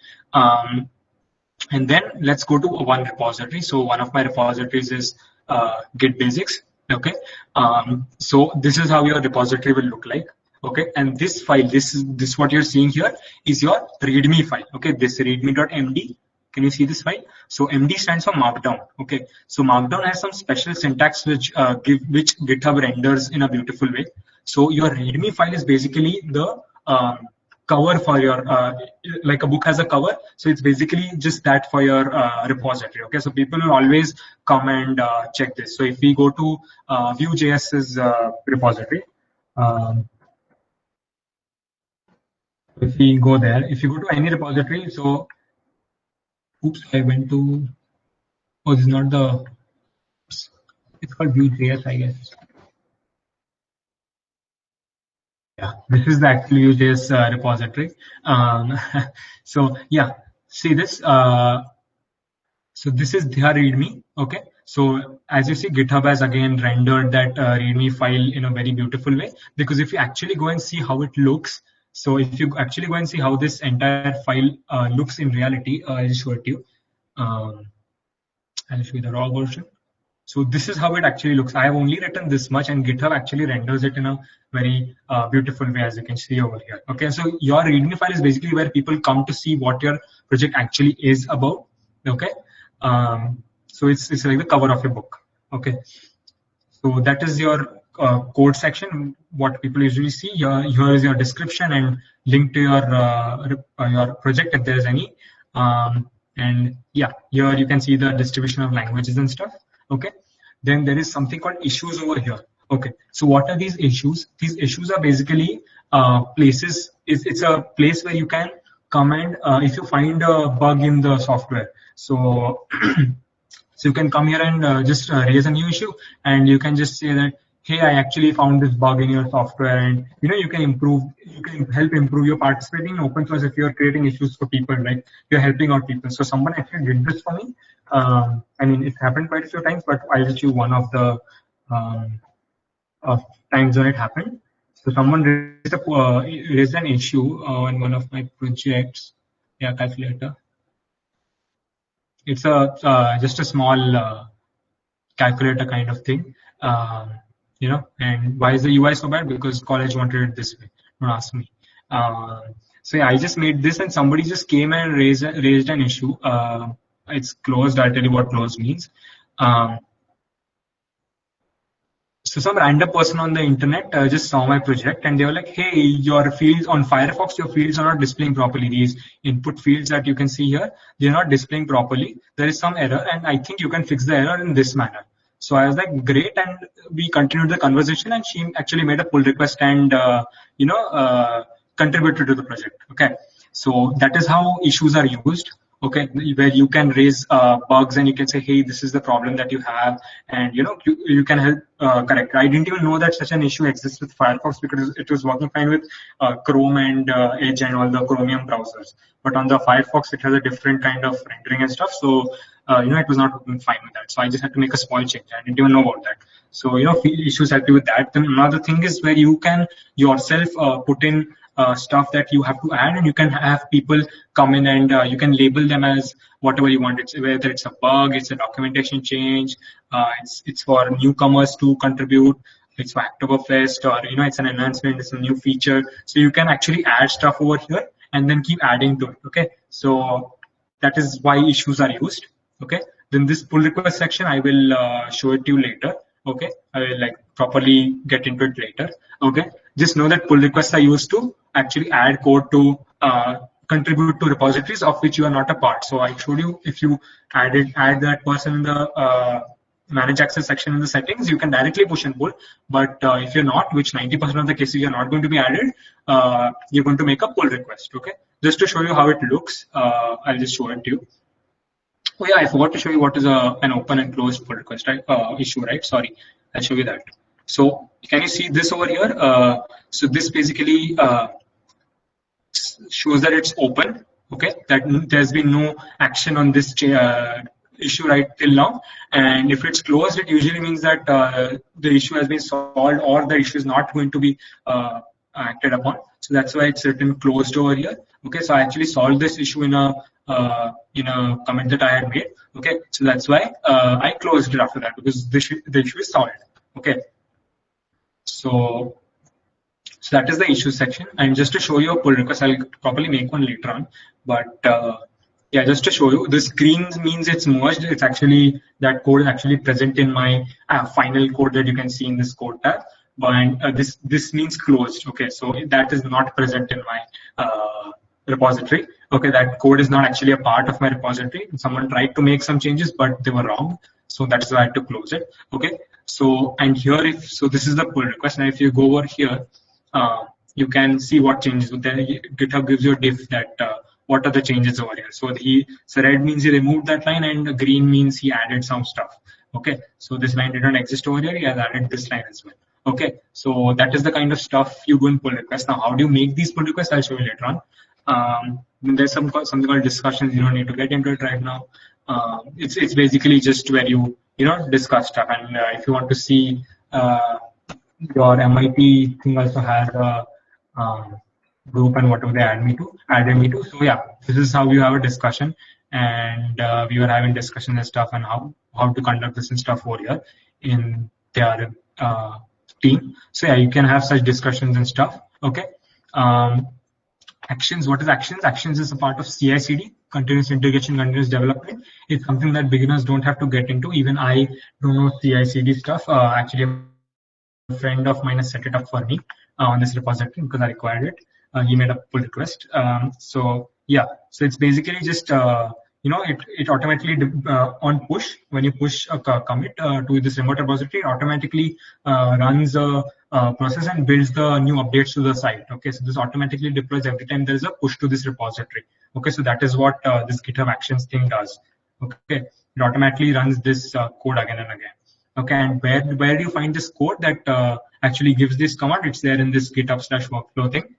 [SPEAKER 1] And then let's go to one repository. So one of my repositories is Git Basics. Okay. So this is how your repository will look like. Okay. And this file, this what you're seeing here is your README file. Okay. This readme.md. Can you see this file? So MD stands for Markdown. Okay. So Markdown has some special syntax which GitHub renders in a beautiful way. So your README file is basically the cover for your like a book has a cover, so it's basically just that for your repository. Okay, so people will always come and check this. So if we go to Vue.js's repository, if we go there, if you go to any repository, so oops, I went to, oh, this is not the, it's called Vue.js, I guess. Yeah, this is the actual Vue.js repository. So yeah, see this. So this is their README. Okay. So as you see, GitHub has again rendered that README file in a very beautiful way. Because if you actually go and see how it looks, so if you actually go and see how this entire file looks in reality, I'll show it to you. I'll show you the raw version. So this is how it actually looks. I have only written this much, and GitHub actually renders it in a very beautiful way, as you can see over here. Okay, so your README file is basically where people come to see what your project actually is about. Okay, so it's like the cover of your book. Okay, so that is your code section. What people usually see. Here is your description and link to your project if there is any. And yeah, here you can see the distribution of languages and stuff. Okay, then there is something called issues over here. Okay, so what are these issues? These issues are basically places. It's a place where you can come and if you find a bug in the software. So so you can come here and just raise a new issue, and you can just say that, hey, I actually found this bug in your software, and you can help improve your participating in open source if you're creating issues for people, right? You're helping out people. So someone actually did this for me. I mean, it happened quite a few times, but I'll just use one of the times when it happened. So someone raised an issue in one of my projects. Yeah, calculator. It's just a small calculator kind of thing. And why is the UI so bad? Because college wanted it this way. Don't ask me. So yeah, I just made this, and somebody just came and raised an issue. It's closed. I'll tell you what closed means. So some random person on the internet just saw my project, and they were like, hey, your fields on Firefox, your fields are not displaying properly. These input fields that you can see here, they're not displaying properly. There is some error, and I think you can fix the error in this manner. So I was like, great, and we continued the conversation, and she actually made a pull request and contributed to the project. Okay, so that is how issues are used. okay, where you can raise bugs and you can say, hey, this is the problem that you have, and you can help correct. I didn't even know that such an issue exists with Firefox because it was working fine with Chrome and Edge and all the Chromium browsers, but on the Firefox it has a different kind of rendering and stuff. So it was not working fine with that. So I just had to make a small change. I didn't even know about that. So issues help you with that. Then another thing is where you can yourself put in stuff that you have to add, and you can have people come in and you can label them as whatever you want. It's whether it's a bug, it's a documentation change, it's for newcomers to contribute, it's for Oktoberfest, or it's an enhancement, it's a new feature. So you can actually add stuff over here and then keep adding to it. Okay, so that is why issues are used. Okay, then this pull request section I will show it to you later. Okay, I will properly get into it later. Okay, just know that pull requests are used to actually add code to contribute to repositories of which you are not a part. So I showed you, if you add that person in the manage access section in the settings, you can directly push and pull. But if you're not, which 90% of the cases you're not going to be added, you're going to make a pull request. Okay, just to show you how it looks, I'll just show it to you. Oh yeah, I forgot to show you what is an open and closed pull request, right? Issue, right? Sorry, I'll show you that. So can you see this over here? So this basically shows that it's open. Okay, that there's been no action on this issue right till now. And if it's closed, it usually means that the issue has been solved or the issue is not going to be acted upon. So that's why it's written closed over here. Okay, so I actually solved this issue in a comment that I had made. Okay, so that's why I closed it after that, because the issue is solved. Okay, so that is the issue section. And just to show you a pull request, I'll probably make one later on. But yeah, just to show you, this green means it's merged. It's actually, that code is actually present in my final code that you can see in this code tab. But this means closed. Okay, so that is not present in my repository. Okay, that code is not actually a part of my repository. Someone tried to make some changes, but they were wrong. So that's why I had to close it. Okay, so and here, so this is the pull request. Now if you go over here, you can see what changes. Then GitHub gives you a diff that what are the changes over here. So red means he removed that line, and green means he added some stuff. Okay, so this line didn't exist over here. He has added this line as well. Okay, so that is the kind of stuff you do in pull requests. Now, how do you make these pull requests? I'll show you later on. There's something called discussions. You don't need to get into it right now. It's basically just where you discuss stuff. And if you want to see your MIT thing also has a group and whatever they added me to. So yeah, this is how you have a discussion, and we were having discussions and stuff, and how to conduct this and stuff over here in their team. So yeah, you can have such discussions and stuff. Okay. Actions. What is actions? Actions is a part of CI/CD, continuous integration, continuous development. It's something that beginners don't have to get into. Even I don't know CI/CD stuff. Actually, a friend of mine has set it up for me on this repository because I required it. He made a pull request. So yeah, so it's basically just it automatically on push, when you push a commit to this remote repository, it automatically runs a process and builds the new updates to the site. Okay, so this automatically deploys every time there is a push to this repository. Okay, so that is what this GitHub Actions thing does. Okay, it automatically runs this code again and again. Okay, and where do you find this code that actually gives this command? It's there in this GitHub/workflow thing,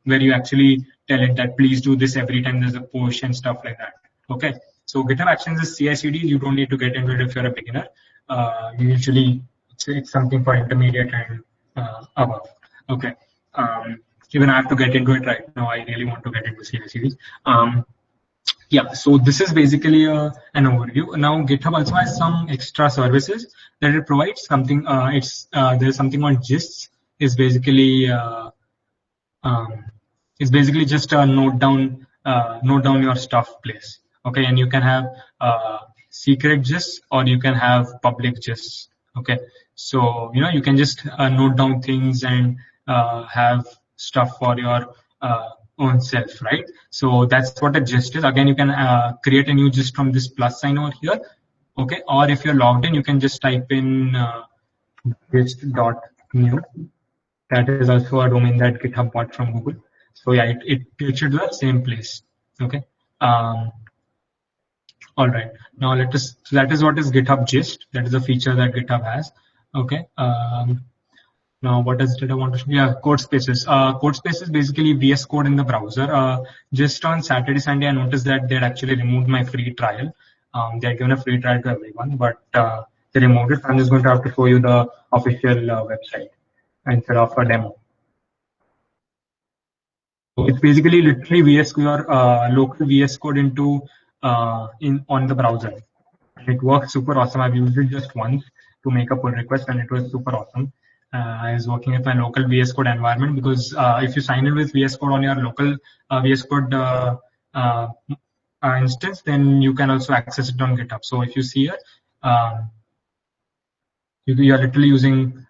[SPEAKER 1] where you actually tell it that please do this every time there's a push and stuff like that. Okay, so GitHub Actions is CI/CD. You don't need to get into it if you're a beginner. Usually, it's something for intermediate and above. Okay, even I have to get into it right now. I really want to get into CI/CD. Yeah, so this is basically an overview. Now GitHub also has some extra services that it provides. Something there's something on gists. Is basically just a note down your stuff place. Okay, and you can have secret gists or you can have public gists. Okay, so you can just note down things and have stuff for your own self, right? So that's what a gist is. Again, you can create a new gist from this plus sign over here. Okay, or if you're logged in, you can just type in gist.new. That is also a domain that GitHub bought from Google. So yeah, it takes you to the same place. Okay. All right. Now let us. So that is what is GitHub Gist. That is a feature that GitHub has. Okay. Now what else did I want to show? Yeah, code spaces. Code spaces basically VS Code in the browser. Just on Saturday, Sunday, I noticed that they had actually removed my free trial. They had given a free trial to everyone, but they removed it. I'm just going to have to show you the official website instead of a demo. So it's basically literally VS your local VS Code into on the browser. It works super awesome. I've used it just once to make a pull request, and it was super awesome. I was working with my local VS Code environment because if you sign in with VS Code on your local VS Code instance, then you can also access it on GitHub. So if you see here, you are literally using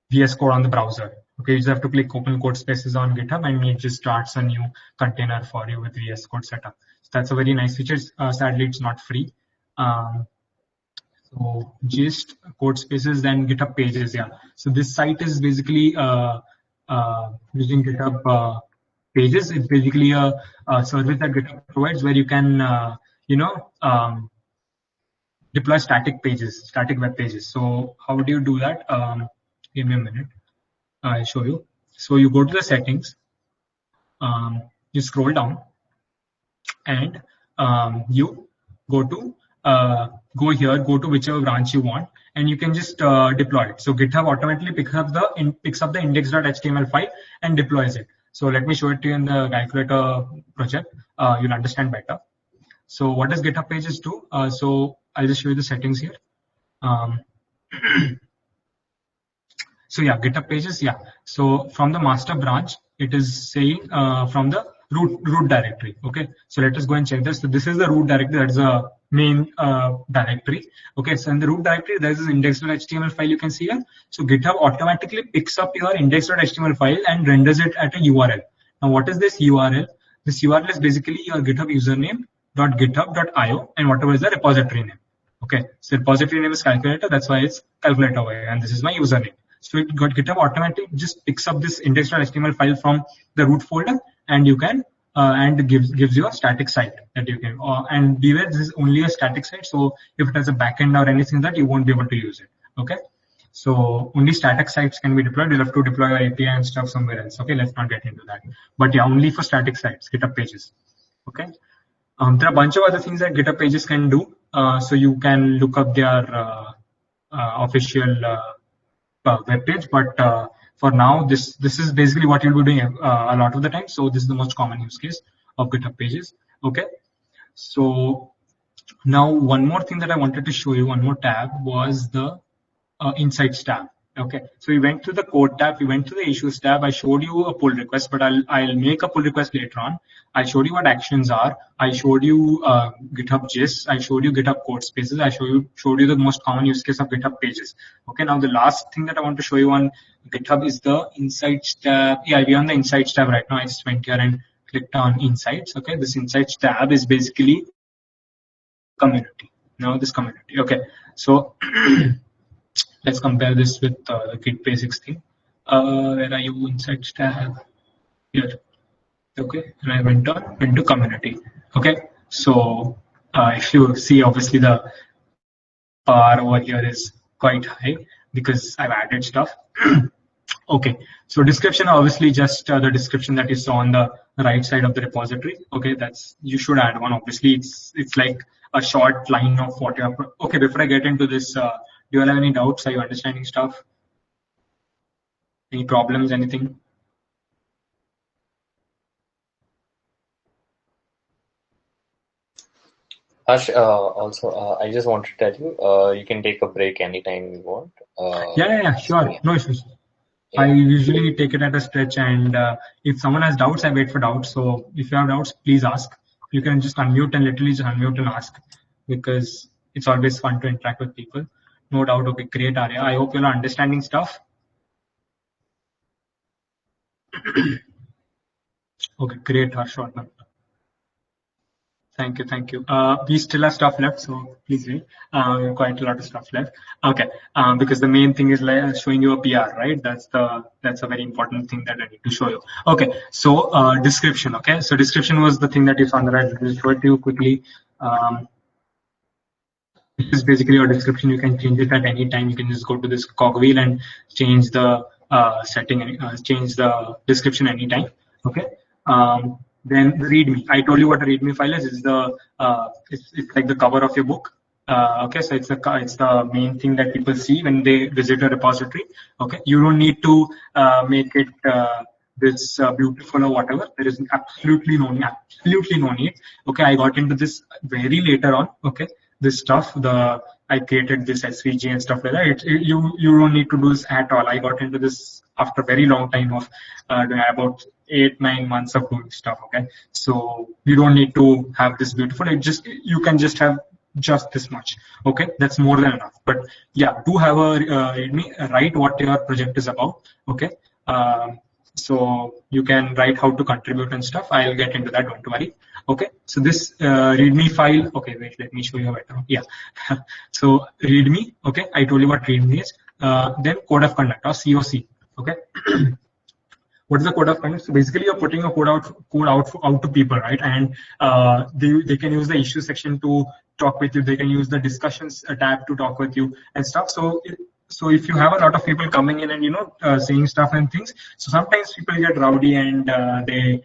[SPEAKER 1] VS Code on the browser. Okay, you just have to click open code spaces on GitHub, and it just starts a new container for you with VS Code setup. So that's a very nice feature. Sadly, it's not free. So Gist, code spaces, then GitHub Pages. Yeah. So this site is basically using GitHub Pages. It's basically a service that GitHub provides where you can, deploy static pages, static web pages. So how do you do that? Give me a minute. I'll show you. So you go to the settings. You scroll down, and you go to go here, go to whichever branch you want, and you can just deploy it. So GitHub automatically picks up the index.html file and deploys it. So let me show it to you in the calculator project. You'll understand better. So what does GitHub Pages do? So I'll just show you the settings here. So yeah, GitHub Pages. Yeah. So from the master branch, it is saying from the root directory. Okay. So let us go and check this. So this is the root directory. That is a main directory. Okay. So in the root directory, there is this index.html file you can see here. So GitHub automatically picks up your index.html file and renders it at a URL. Now, what is this URL? This URL is basically your GitHub username.github.io and whatever is the repository name. Okay. So repository name is calculator. That's why it's calculator over here. And this is my username. So GitHub automatically just picks up this index.html file from the root folder, and you can and gives you a static site that you can. And beware, this is only a static site. So if it has a backend or anything that, you won't be able to use it. Okay. So only static sites can be deployed. You'll have to deploy your API and stuff somewhere else. Okay. Let's not get into that. But yeah, only for static sites, GitHub Pages. Okay. There are a bunch of other things that GitHub Pages can do. So you can look up their official web page, but for now, this is basically what you'll be doing a lot of the time. So this is the most common use case of GitHub Pages. Okay. So now one more thing that I wanted to show you, one more tab, was the Insights tab. Okay. So we went to the code tab, we went to the issues tab. I showed you a pull request, but I'll make a pull request later on. I showed you what actions are. I showed you GitHub Gist. I showed you GitHub code spaces. I showed you the most common use case of GitHub Pages. Okay. Now the last thing that I want to show you on GitHub is the Insights tab. Yeah, we're on the Insights tab right now. I just went here and clicked on Insights. Okay. This Insights tab is basically community. Now this community. Okay. So let's compare this with the Git basics thing. Where are you? Insights tab here. Okay, and I went into community. Okay, so if you see, obviously the bar over here is quite high because I've added stuff. Okay, so description, obviously just the description that you saw on the right side of the repository. Okay, that's, you should add one. Obviously, it's like a short line of what you have. Okay, before I get into this, do you all have any doubts? Are you understanding stuff? Any problems? Anything?
[SPEAKER 3] Harsh, also, I just want to tell you, you can take a break anytime you want.
[SPEAKER 1] Yeah, sure. No issues. Yeah. I usually take it at a stretch, and if someone has doubts, I wait for doubts. So if you have doubts, please ask. You can just unmute and literally just unmute and ask, because it's always fun to interact with people. No doubt. Okay, great, Arya. I hope you're understanding stuff. Okay, great, Harsh. Thank you. We still have stuff left, so please wait. Quite a lot of stuff left. Okay, because the main thing is like showing you a PR, right? That's a very important thing that I need to show you. Okay, so description. Okay, so description was the thing that you saw on the right. I'll show it to you quickly. This is basically your description. You can change it at any time. You can just go to this cogwheel and change the setting, change the description anytime. Okay. Then the README. I told you what a README file is. It's the it's like the cover of your book. Okay, so it's the main thing that people see when they visit a repository. Okay, you don't need to make it this beautiful or whatever. There is absolutely no need. Okay, I got into this very later on. Okay, this stuff, I created this SVG and stuff like that. You don't need to do this at all. I got into this after a very long time of about 8-9 months of doing stuff. Okay, so you don't need to have this beautiful. You can just have just this much. Okay, that's more than enough. But yeah, do have a README. Write what your project is about. Okay, so you can write how to contribute and stuff. I'll get into that, don't worry. Okay, so this README file. Okay, wait, let me show you better. Yeah, so README. Okay, I told you what README is. Then code of conduct or COC. Okay. What is the code of conduct? So basically, you're putting a code out to people, right? And they can use the issue section to talk with you. They can use the discussions tab to talk with you and stuff. So if you have a lot of people coming in and saying stuff and things, so sometimes people get rowdy and they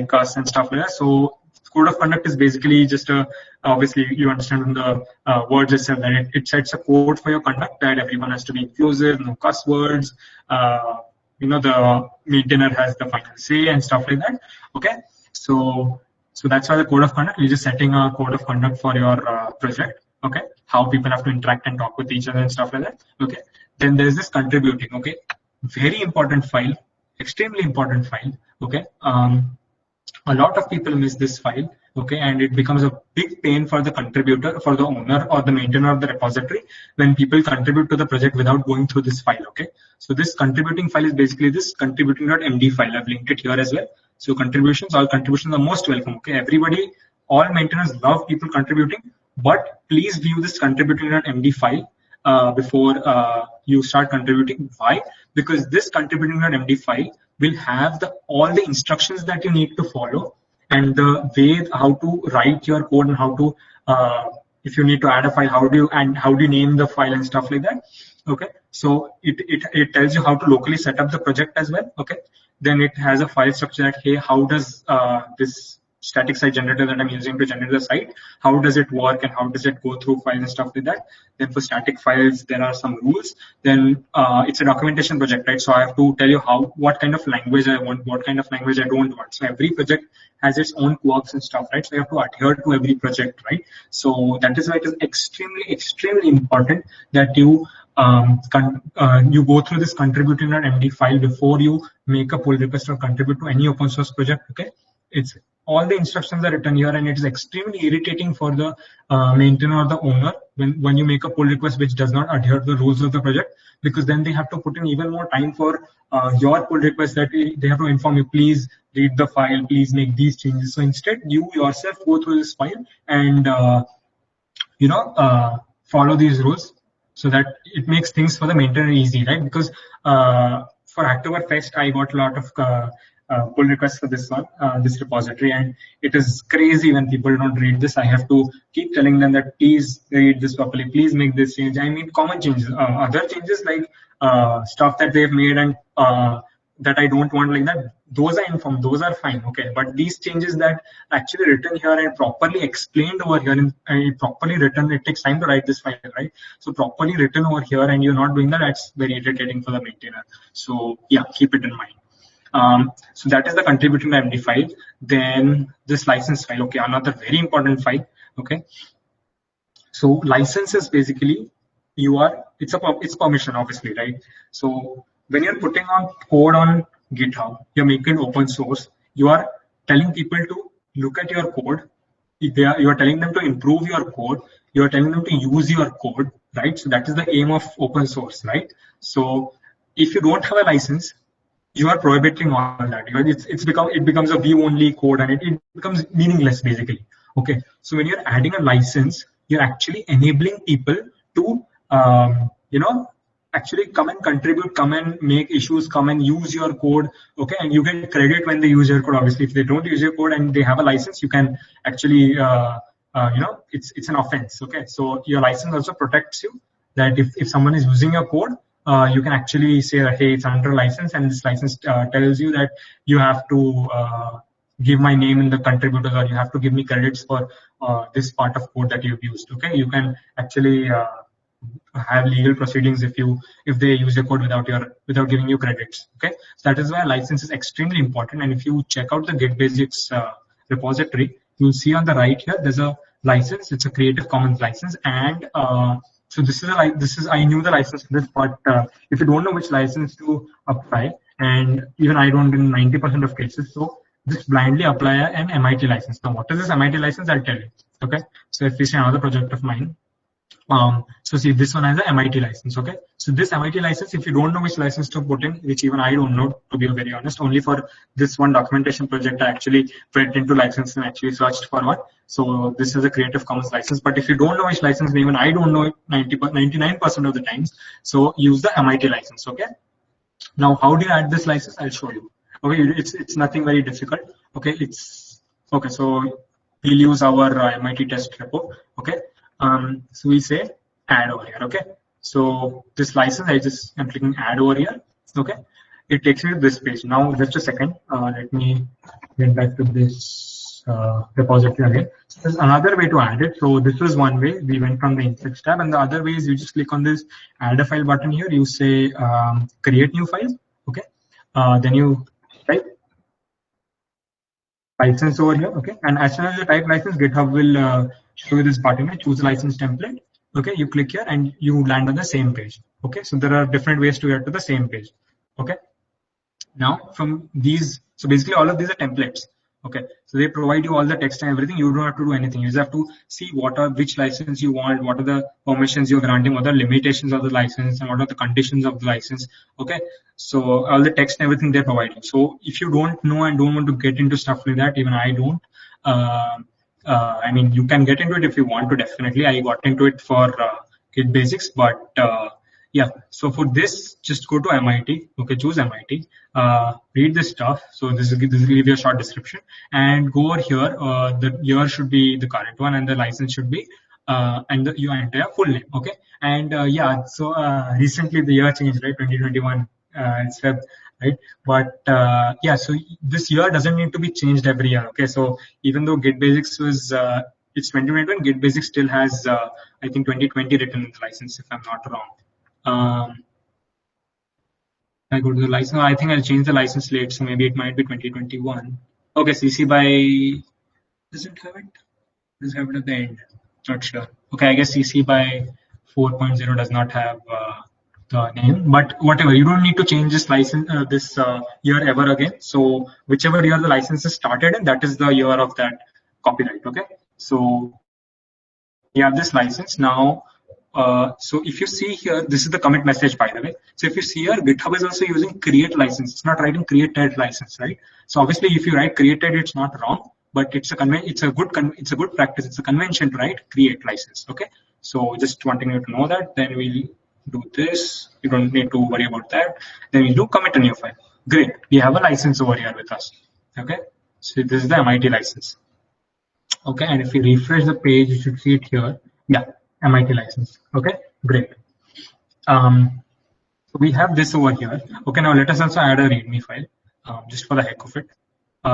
[SPEAKER 1] cuss and stuff like that. So code of conduct is basically just obviously you understand from the words itself that it sets a code for your conduct that everyone has to be inclusive, no cuss words. The maintainer has the final say and stuff like that. Okay, so that's why the code of conduct. You're just setting a code of conduct for your project. Okay, how people have to interact and talk with each other and stuff like that. Okay, then there's this contributing. Okay, very important file, extremely important file. Okay, a lot of people miss this file. Okay, and it becomes a big pain for the contributor, for the owner or the maintainer of the repository when people contribute to the project without going through this file. Okay, so this contributing file is basically this contributing.md file. I've linked it here as well. So all contributions are most welcome. Okay, everybody, all maintainers love people contributing, but please view this contributing.md file before you start contributing. Why? Because this contributing.md file will have all the instructions that you need to follow and the way how to write your code and how to if you need to add a file, how do you name the file and stuff like that. Okay, so it tells you how to locally set up the project as well. Okay, then it has a file structure that, hey, how does this static site generator that I'm using to generate the site, how does it work and how does it go through files and stuff like that. Then for static files, there are some rules. Then it's a documentation project, right? So I have to tell you what kind of language I want, what kind of language I don't want. So every project has its own quirks and stuff, right? So you have to adhere to every project, right? So that is why it is extremely important that you go through this contributing.md file before you make a pull request or contribute to any open source project. Okay, it's all the instructions are written here, and it is extremely irritating for the maintainer or the owner when you make a pull request which does not adhere to the rules of the project, because then they have to put in even more time for your pull request that they have to inform you, please read the file, please make these changes. So instead, you yourself go through this file and follow these rules so that it makes things for the maintainer easy, right? Because for Hacktoberfest, I got a lot of pull requests for this one, this repository, and it is crazy when people don't read this. I have to keep telling them that please read this properly, please make this change. I mean common changes, other changes like stuff that they've made and that I don't want like that, those are informed, those are fine. Okay, but these changes that actually written here and properly explained over here and properly written, it takes time to write this file, right? So properly written over here and you're not doing that, that's very irritating for the maintainer. So yeah, keep it in mind. So that is the contributing.md file. Then this license file, okay, another very important file. Okay, so license is basically it's permission, obviously, right? So when you're putting on code on GitHub, you're making open source, you are telling people to look at your code. You are telling them to improve your code. You are telling them to use your code, right? So that is the aim of open source, right? So if you don't have a license, you are prohibiting all that. It becomes a view only code and it becomes meaningless basically. Okay, so when you're adding a license, you're actually enabling people to actually come and contribute, come and make issues, come and use your code, okay, and you get credit when they use your code. Obviously, if they don't use your code and they have a license, you can actually it's an offense, okay. So your license also protects you, that if someone is using your code, you can actually say that, hey, it's under license, and this license tells you that you have to give my name in the contributors, or you have to give me credits for this part of code that you've used, okay. You can actually have legal proceedings if they use your code without giving you credits, okay. So that is why license is extremely important. And if you check out the Git Basics repository, you'll see on the right here there's a license. It's a Creative Commons license, and so this is I knew the license for this, but if you don't know which license to apply, and even I don't in 90% of cases, so just blindly apply an MIT license. Now, what is this MIT license? I'll tell you. Okay, so if we see another project of mine, so see, this one has an MIT license. Okay, so this MIT license, if you don't know which license to put in, which even I don't know, to be very honest, only for this one documentation project I actually went into license and actually searched for one. So this is a Creative Commons license. But if you don't know which license, even I don't know it 99% of the times. So use the MIT license. Okay. Now, how do you add this license? I'll show you. Okay, it's nothing very difficult. Okay, okay. So we'll use our MIT test repo. Okay. So we say add over here. Okay, so this license, I'm clicking add over here. Okay, it takes me to this page. Now just a second, let me get back to this repository again. So there's another way to add it. So this was one way. We went from the insert tab, and the other way is you just click on this add a file button here. You say create new file. Okay, then you type license over here. Okay, and as soon as you type license, GitHub will show you this button, choose license template. Okay, you click here and you land on the same page. Okay, so there are different ways to get to the same page. Okay, now from these, so basically all of these are templates. Okay, so they provide you all the text and everything. You don't have to do anything. You just have to see which license you want, what are the permissions you're granting, what are the limitations of the license, and what are the conditions of the license. Okay, so all the text and everything they're providing. So if you don't know and don't want to get into stuff like that, even I don't. I mean, you can get into it if you want to. Definitely, I got into it for Git Basics, but yeah. So for this, just go to MIT. Okay, choose MIT. Read this stuff. So this will give you a short description, and go over here. The year should be the current one, and the license should be, and you enter your full name. Okay, and yeah. So recently the year changed, right? 2021. It's Feb, right? But yeah, so this year doesn't need to be changed every year. Okay, so even though Git Basics was it's 2021, Git Basics still has I think 2020 written in the license, if I'm not wrong. I go to the license. I think I'll change the license late, so maybe it might be 2021. Okay, CC by does it have it? Does it have it at the end? Not sure. Okay, I guess CC by 4.0 does not have the name, but whatever. You don't need to change this license this year ever again. So whichever year the license is started in, that is the year of that copyright. Okay, so you have this license now. So if you see here, this is the commit message, by the way. So if you see here, GitHub is also using create license. It's not writing created license, right? So obviously, if you write created, it's not wrong, but it's a good practice. It's a convention to write create license. Okay. So just wanting you to know that. Then we'll do this. You don't need to worry about that. Then we'll do commit a new file. Great. We have a license over here with us. Okay. So this is the MIT license. Okay. And if you refresh the page, you should see it here. Yeah. MIT license. Okay, great. So we have this over here. Okay, now let us also add a README file, just for the heck of it.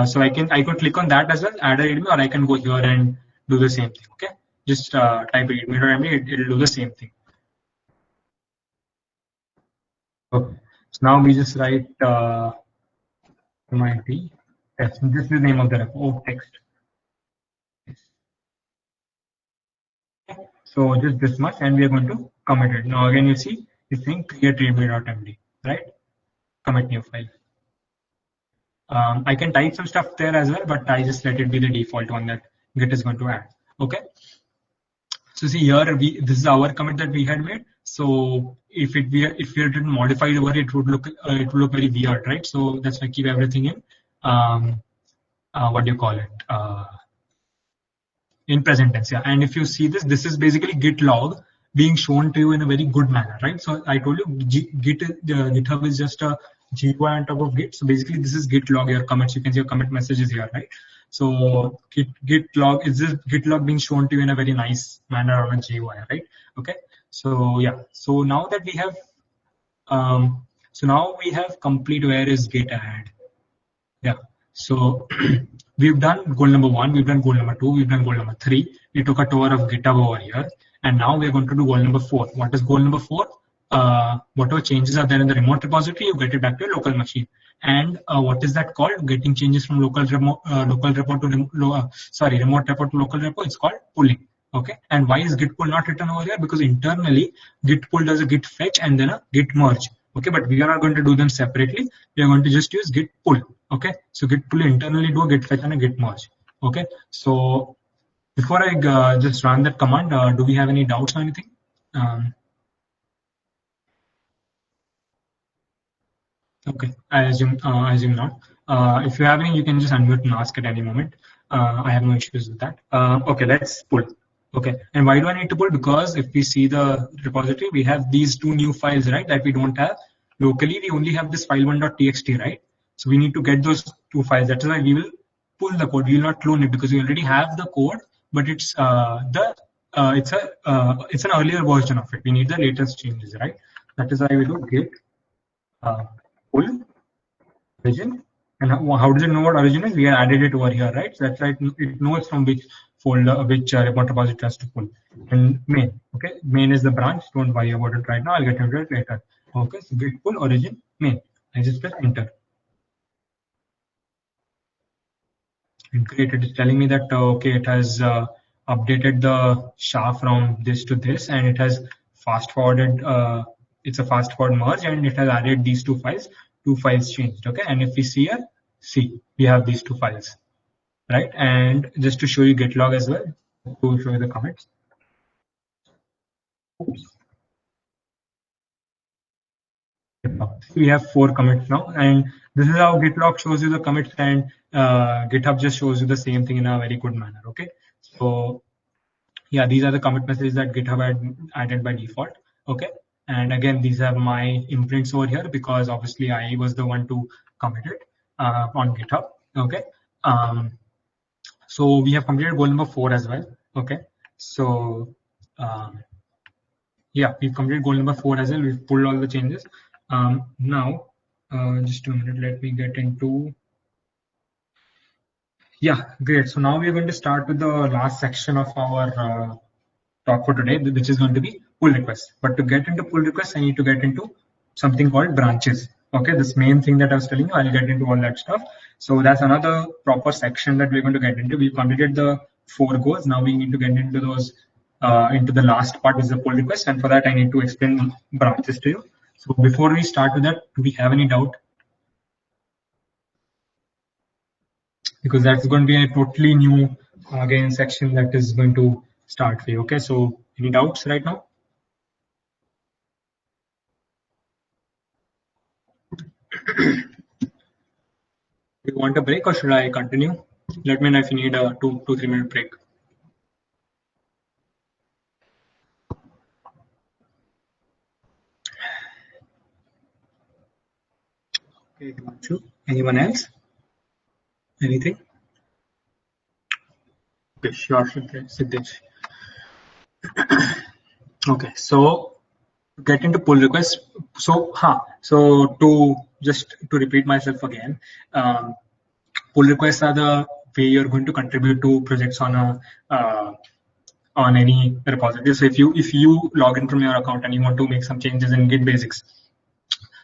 [SPEAKER 1] So I could click on that as well, add a README, or I can go here and do the same thing. Okay, just type README.md, it'll do the same thing. Okay, so now we just write MIT test. This is the name of the repo, text. So just this much, and we are going to commit it. Now again, you see it's saying create readme.md, right? Commit new file. I can type some stuff there as well, but I just let it be the default one that Git is going to add. Okay. So see here, this is our commit that we had made. So if we had modified over, it would look very weird, right? So that's why I keep everything in what do you call it? In present tense, yeah. And if you see this is basically git log being shown to you in a very good manner, right? So I told you GitHub is just a GUI on top of Git. So basically this is git log, your commits. You can see your commit messages here, right? So git log is this git log being shown to you in a very nice manner on a GUI, right? Okay. So yeah. So now that we have complete where is git add. Yeah. So we've done goal number 1, we've done goal number 2, we've done goal number 3. We took a tour of GitHub over here, and now we're going to do goal number 4. What is goal number 4? Whatever changes are there in the remote repository, you get it back to your local machine. And what is that called? Getting changes from remote repo to remote repo to local repo. It's called pulling. Okay. And why is git pull not written over here? Because internally git pull does a git fetch and then a git merge. Okay, but we are not going to do them separately. We are going to just use git pull. Okay, so git pull internally do a git fetch and a git merge. Okay, so before I just run that command, do we have any doubts or anything? Okay, I assume not. If you have any, you can just unmute and ask at any moment. I have no issues with that. Okay, let's pull. Okay, and why do I need to pull? Because if we see the repository, we have these 2 new files, right, that we don't have locally. We only have this file1.txt, right? So we need to get those 2 files. That's why we will pull the code. We will not clone it because we already have the code, but it's it's an earlier version of it. We need the latest changes, right? That is why we do git pull origin. And how does it know what origin is? We have added it over here, right? So that's right. It knows from which folder, which remote repository has to pull. And main, okay? Main is the branch. Don't worry about it right now. I'll get into it later. Okay, so git pull origin main. I just press enter. And great, it is telling me that okay, it has updated the SHA from this to this, and it has fast forwarded. It's a fast forward merge, and it has added these 2 files. 2 files changed. Okay, and if we see here, we have these 2 files, right? And just to show you git log as well, to show you the commits. Oops. We have 4 commits now, and this is how git log shows you the commits, and GitHub just shows you the same thing in a very good manner. Okay, so yeah, these are the commit messages that GitHub had added by default. Okay, and again, these are my imprints over here because obviously I was the one to commit it on GitHub. Okay, so we have completed goal number 4 as well. Okay, so yeah, we've completed goal number 4 as well. We've pulled all the changes. Now, just a minute, let me get into. Yeah, great. So now we're going to start with the last section of our talk for today, which is going to be pull requests. But to get into pull requests, I need to get into something called branches. Okay, this main thing that I was telling you, I'll get into all that stuff. So that's another proper section that we're going to get into. We've completed the 4 goals. Now we need to get into those, into the last part, which is the pull request. And for that, I need to explain branches to you. So before we start with that, do we have any doubt? Because that's going to be a totally new again section that is going to start for you. Okay, so any doubts right now? Do you want a break or should I continue? Let me know if you need a 2-3 minute break. Okay, anyone else? Anything? Okay, sure, Siddesh. Okay, so get into pull requests. So to repeat myself again, pull requests are the way you're going to contribute to projects on any repository. So if you log in from your account and you want to make some changes in Git basics,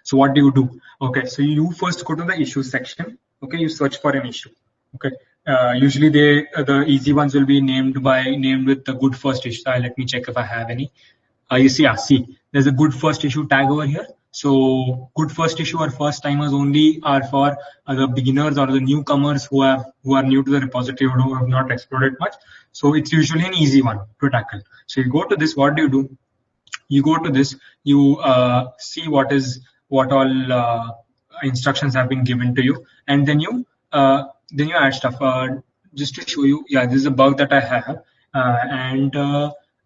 [SPEAKER 1] so what do you do? Okay, so you first go to the issues section. Okay, you search for an issue. Okay, usually the easy ones will be named with the good first issue. Let me check if I have any. You see, there's a good first issue tag over here. So good first issue or first timers only are for the beginners or the newcomers who are new to the repository or who have not explored it much. So it's usually an easy one to tackle. So you go to this. What do? You go to this. You see what all instructions have been given to you, and then you add stuff. Just to show you, yeah, this is a bug that I have, and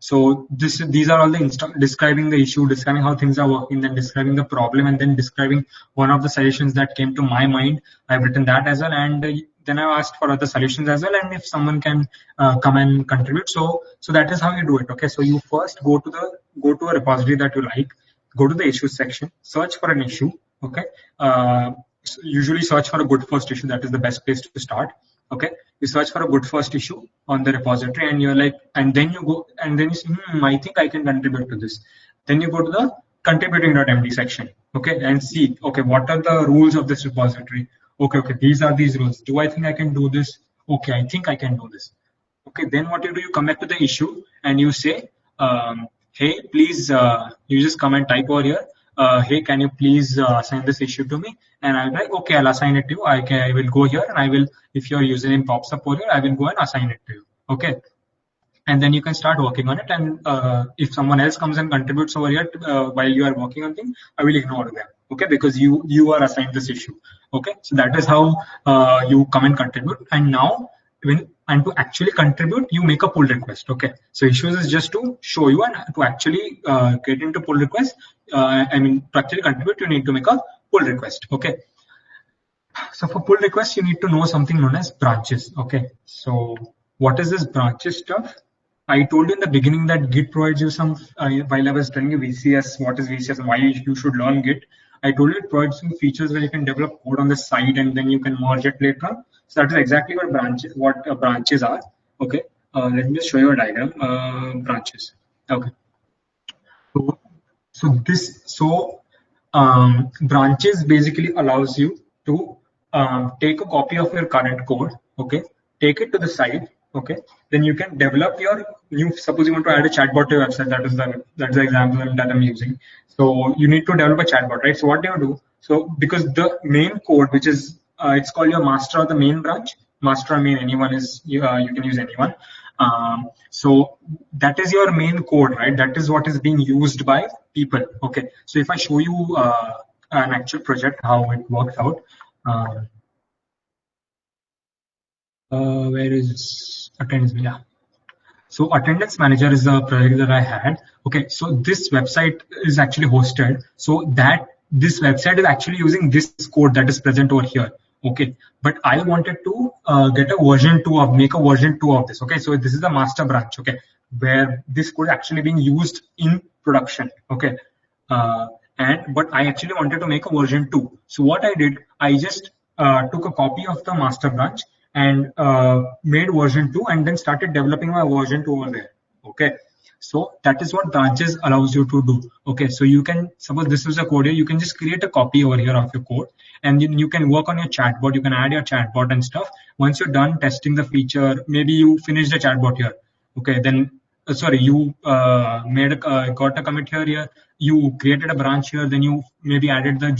[SPEAKER 1] So these are all the describing the issue, describing how things are working, then describing the problem, and then describing one of the solutions that came to my mind. I've written that as well, and then I asked for other solutions as well, and if someone can come and contribute. So that is how you do it. Okay, so you first go to a repository that you like, go to the issues section, search for an issue. Okay, so usually search for a good first issue. That is the best place to start. Okay, you search for a good first issue on the repository, and you're like, and then you go and then you say, I think I can contribute to this. Then you go to the contributing.md section. Okay, and see, okay, what are the rules of this repository? Okay, these are these rules. Do I think I can do this? Okay, I think I can do this. Okay, then what you do, you come back to the issue and you say, hey, please, you just come and type over here. Hey, can you please assign this issue to me? And I'll be like, okay, I'll assign it to you. I will go here and I will, if your username pops up over here, I will go and assign it to you. Okay. And then you can start working on it. And if someone else comes and contributes over here while you are working on things, I will ignore them. Okay, because you are assigned this issue. Okay, so that is how you come and contribute. And now, and to actually contribute, you make a pull request. Okay, so issues is just to show you, and to actually get into pull request, to actually contribute, you need to make a pull request. Okay, so for pull request, you need to know something known as branches. Okay, so what is this branches stuff? I told you in the beginning that Git provides you some, while I was telling you VCS, what is VCS and why you should learn Git. I told you it provides some features where you can develop code on the side and then you can merge it later on. So that is exactly what branches are. Okay, let me just show you a diagram. Branches. Okay. Branches basically allows you to take a copy of your current code. Okay, take it to the side. Okay, then you can develop your new. Suppose you want to add a chatbot to your website. That's the example that I'm using. So you need to develop a chatbot, right? So what do you do? So because the main code, which is it's called your master or the main branch. Master or main, anyone is you can use anyone. So that is your main code, right? That is what is being used by people. Okay. So if I show you an actual project, how it works out. Where is attendance? Yeah. So attendance manager is the project that I had. Okay, so this website is actually hosted. So that this website is actually using this code that is present over here. Okay, but I wanted to get a make a version 2 of this. Okay, so this is the master branch. Okay, where this code is actually being used in production. Okay, but I actually wanted to make a version 2. So what I did, I just took a copy of the master branch and made version 2 and then started developing my version 2 over there. Okay, so that is what branches allows you to do. Okay, so you can, suppose this is a code here, you can just create a copy over here of your code and you can work on your chatbot. You can add your chatbot and stuff. Once you're done testing the feature, maybe you finish the chatbot here. Okay, then you got a commit here, you created a branch here, then you maybe added the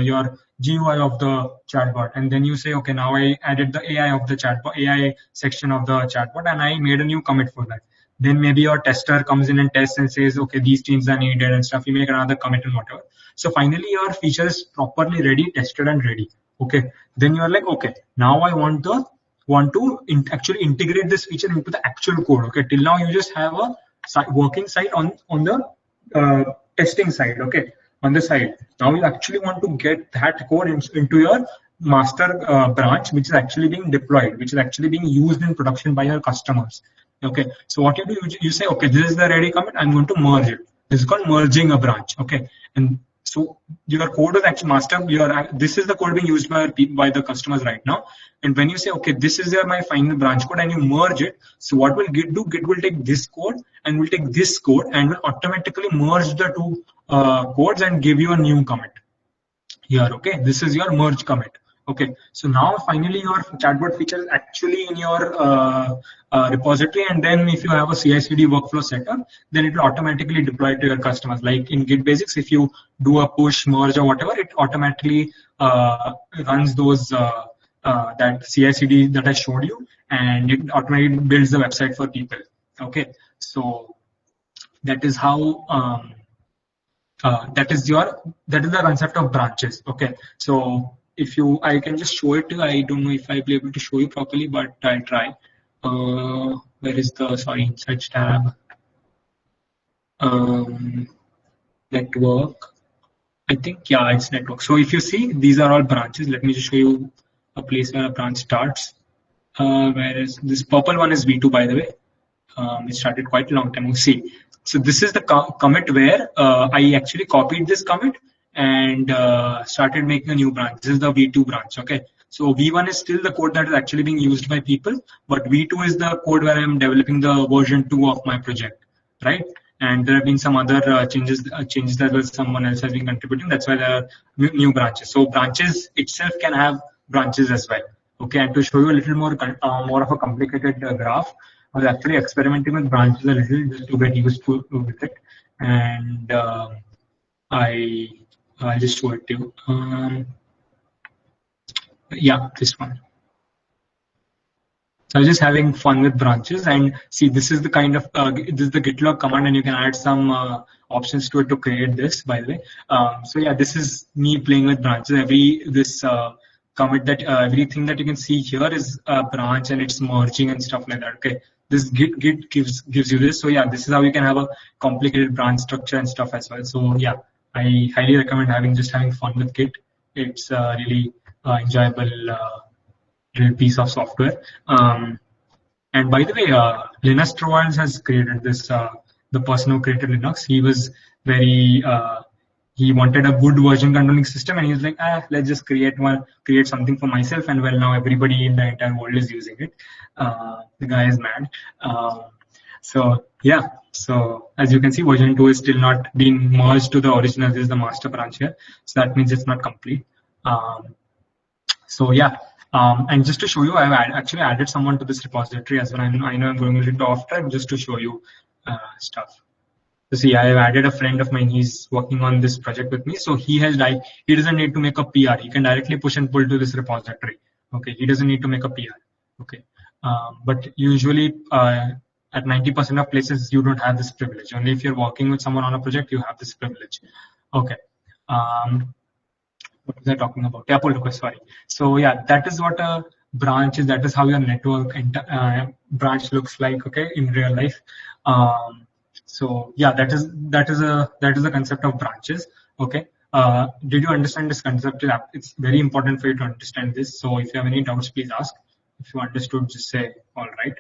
[SPEAKER 1] your GUI of the chatbot, and then you say, okay, now I added the AI of the chatbot, AI section of the chatbot, and I made a new commit for that. Then maybe your tester comes in and tests and says, okay, these changes are needed and stuff. You make another commit and whatever. So finally, your feature is properly ready, tested and ready. Okay, then you are like, okay, now I want to actually integrate this feature into the actual code. Okay, till now you just have a working site on the testing side. Okay, on the side. Now you actually want to get that code into your master branch, which is actually being deployed, which is actually being used in production by your customers. Okay, so what you do, you say, okay, this is the ready commit, I'm going to merge it. This is called merging a branch. Okay, and so your code is actually this is the code being used by the customers right now. And when you say, okay, this is my final branch code, and you merge it, so what will Git do? Git will take this code and will take this code and will automatically merge the two codes and give you a new commit here. Okay, this is your merge commit. Okay, so now finally your chatbot feature is actually in your repository, and then if you have a CI/CD workflow setup, then it will automatically deploy to your customers. Like in Git Basics, if you do a push, merge, or whatever, it automatically runs those that CI/CD that I showed you, and it automatically builds the website for people. Okay, so that is how that is the concept of branches. Okay, so I can just show it to you. I don't know if I'll be able to show you properly, but I'll try. Where is the, sorry, search tab? network. I think, yeah, it's network. So if you see, these are all branches. Let me just show you a place where a branch starts. Whereas this purple one is V2, by the way. It started quite a long time ago. See, so this is the commit where I actually copied this commit and started making a new branch. This is the V2 branch. Okay. So V1 is still the code that is actually being used by people, but V2 is the code where I'm developing the version 2 of my project, right? And there have been some other changes that someone else has been contributing. That's why there are new branches. So branches itself can have branches as well. Okay, and to show you a little more of a complicated graph, I was actually experimenting with branches a little just to get used to with it, and I'll just show it to you. Yeah, this one. So I was just having fun with branches, and see, this is the kind of this is the gitlog command, and you can add some options to it to create this, by the way. So yeah, this is me playing with branches. Commit that everything that you can see here is a branch, and it's merging and stuff like that. Okay, this git gives you this. So yeah, this is how you can have a complicated branch structure and stuff as well. So yeah, I highly recommend having fun with Git. It's really enjoyable little piece of software. And by the way, Linus Torvalds has created this. The person who created Linux, he was very he wanted a good version controlling system, and he was like, let's just create something for myself, and well, now everybody in the entire world is using it. The guy is mad. So yeah, so as you can see, version 2 is still not being merged to the original. This is the master branch here, so that means it's not complete. So yeah, and just to show you, I've actually added someone to this repository as well. I know I'm going a little off track just to show you stuff. So see, I have added a friend of mine. He's working on this project with me. So he doesn't need to make a PR. He can directly push and pull to this repository. Okay, he doesn't need to make a PR. Okay, but usually at 90% of places you don't have this privilege. Only if you're working with someone on a project, you have this privilege. Okay. What was I talking about? Yeah, pull request. Sorry. So yeah, that is what a branch is. That is how your network branch looks like. Okay, in real life. So yeah, that is the concept of branches. Okay. Did you understand this concept? It's very important for you to understand this. So if you have any doubts, please ask. If you understood, just say all right.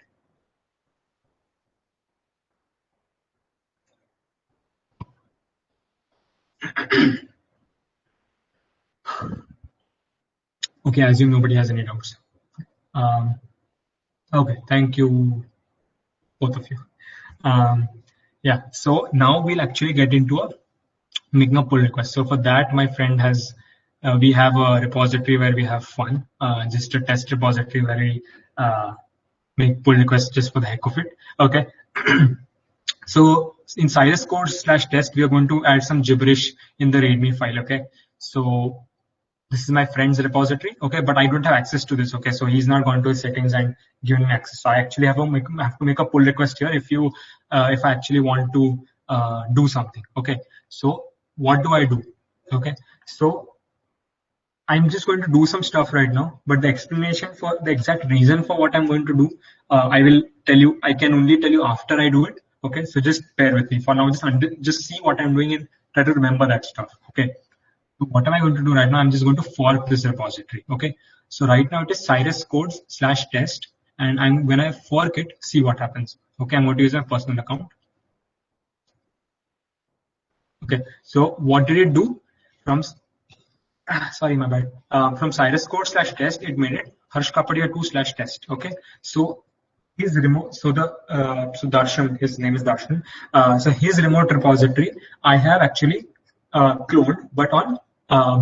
[SPEAKER 1] Okay, I assume nobody has any doubts. Okay, thank you, both of you. Yeah, so now we'll actually get into making a pull request. So for that, my friend has, we have a repository where we have fun, just a test repository where we make pull requests just for the heck of it. Okay. So in CyrusCode/test, we are going to add some gibberish in the README file. Okay. So this is my friend's repository. Okay, but I don't have access to this. Okay, so he's not gone to his settings and given me access. So I actually have to make a pull request here if I actually want to do something. Okay, so what do I do? Okay, so I'm just going to do some stuff right now, but the explanation for the exact reason for what I'm going to do, I will tell you. I can only tell you after I do it. Okay, so just bear with me for now. Just see what I'm doing and try to remember that stuff. Okay. So what am I going to do right now? I'm just going to fork this repository. Okay. So right now it is CyrusCodes/test, and when I fork it, see what happens. Okay, I'm going to use my personal account. Okay. So what did it do? Sorry, my bad. From CyrusCodes/test, it made it Harsh Kapadia 2/test. Okay. So his remote. So Darshan, his name is Darshan. So his remote repository, I have actually cloned, but on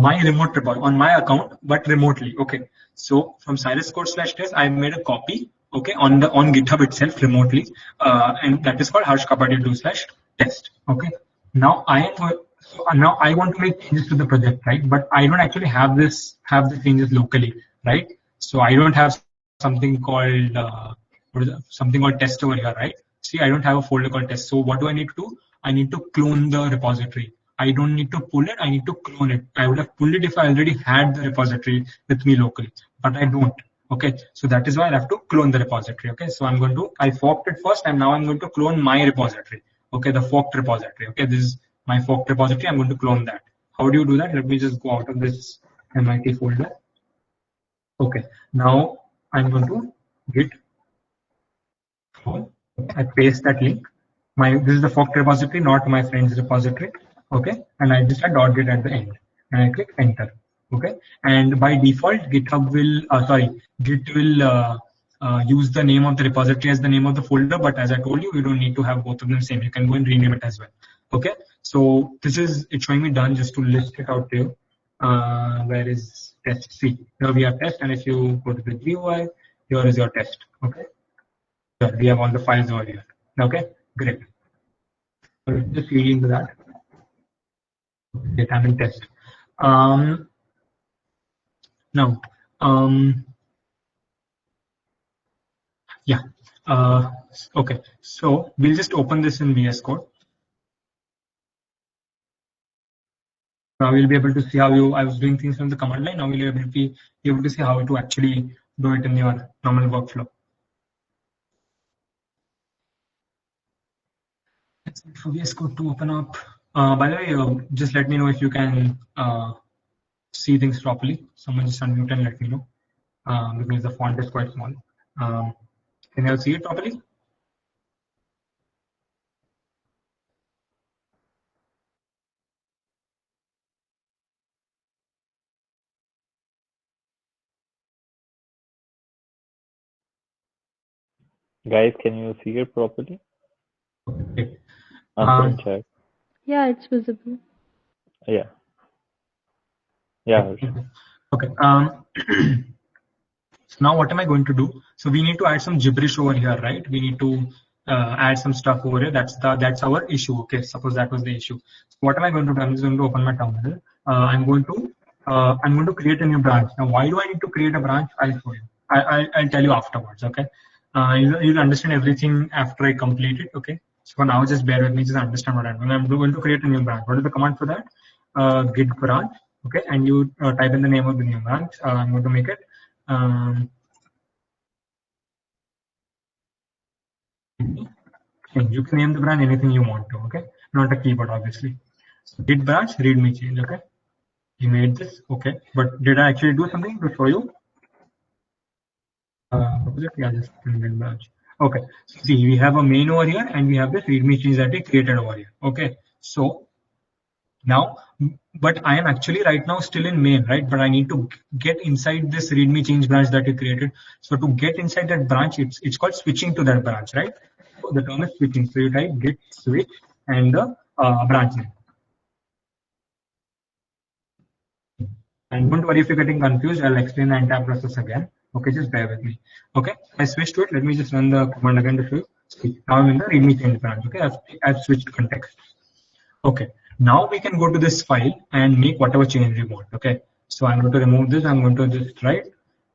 [SPEAKER 1] my remote repository, on my account, but remotely. Okay. So from CyrusCodes/test, I made a copy. Okay, on GitHub itself remotely, and that is called Harsh Kapadia 2/test. Okay. Now I want to make changes to the project, right? But I don't actually have the changes locally, right? So I don't have something called test over here, right? See, I don't have a folder called test. So what do I need to do? I need to clone the repository. I don't need to pull it. I need to clone it. I would have pulled it if I already had the repository with me locally, but I don't. Okay, so that is why I have to clone the repository. Okay, so I forked it first, and now I'm going to clone my repository. okay, the forked repository. Okay, this is my forked repository. I'm going to clone that. How do you do that? Let me just go out of this MIT folder. Okay, now I'm going to git clone. I paste that link. This is the forked repository, not my friend's repository. Okay, and I just add .git at the end, and I click enter. Okay, and by default, GitHub will Git will use the name of the repository as the name of the folder. But as I told you, you don't need to have both of them same. You can go and rename it as well. Okay, so it's showing me done. Just to list it out to you. Where is test? See, here we have test, and if you go to the GUI, here is your test. Okay, here we have all the files over here. Okay, great. So just read into that. Data and test. Now, yeah. Okay. So we'll just open this in VS Code. Now we'll be able to see how I was doing things from the command line. Now we'll be able to see how to actually do it in your normal workflow. Let's wait for VS Code to open up. By the way, just let me know if you can see things properly. Someone just unmute and let me know because the font is quite small. Can you all see it properly?
[SPEAKER 4] Guys, can you see it properly?
[SPEAKER 1] Okay.
[SPEAKER 4] Check.
[SPEAKER 5] Yeah, it's visible.
[SPEAKER 4] Yeah. Yeah.
[SPEAKER 1] Okay. So now what am I going to do? So we need to add some gibberish over here, right? We need to add some stuff over here. That's our issue. Okay. Suppose that was the issue. So what am I going to do? I'm just going to open my terminal. I'm going to create a new branch. Now, why do I need to create a branch? I'll show you. I'll tell you afterwards. Okay. You'll understand everything after I complete it. Okay. So for now, just bear with me. Just understand what I'm doing. I'm going to create a new branch. What is the command for that? Git branch. Okay. And you type in the name of the new branch. I'm going to make it. You can name the branch anything you want to. Okay. Not a keyboard, obviously. So git branch readme change. Okay. You made this. Okay. But did I actually do something to show you? Yeah, just branch. Okay, see, we have a main over here and we have this readme change that we created over here. Okay, so now, but I am actually right now still in main, right? But I need to get inside this readme change branch that we created. So to get inside that branch, it's called switching to that branch, right? So the term is switching. So you type git switch and the branch name. And don't worry if you're getting confused. I'll explain the entire process again. Okay, just bear with me. Okay, I switched to it. Let me just run the command again to show you. Now I'm in the readme change branch. Okay, I've switched context. Okay, now we can go to this file and make whatever change we want. Okay, so I'm going to remove this. I'm going to just write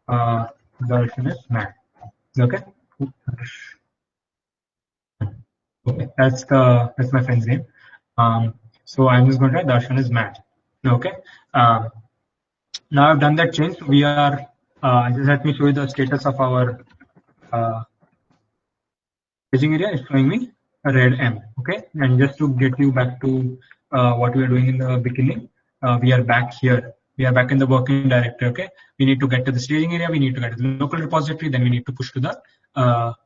[SPEAKER 1] Darshan is mad. Okay. Okay, that's my friend's name. So I'm just going to write Darshan is mad. Okay. Now I've done that change. We are. Just let me show you the status of our staging area. It's showing me a red M. Okay, and just to get you back to what we were doing in the beginning, we are back here. We are back in the working directory. Okay, we need to get to the staging area. We need to get to the local repository. Then we need to push to the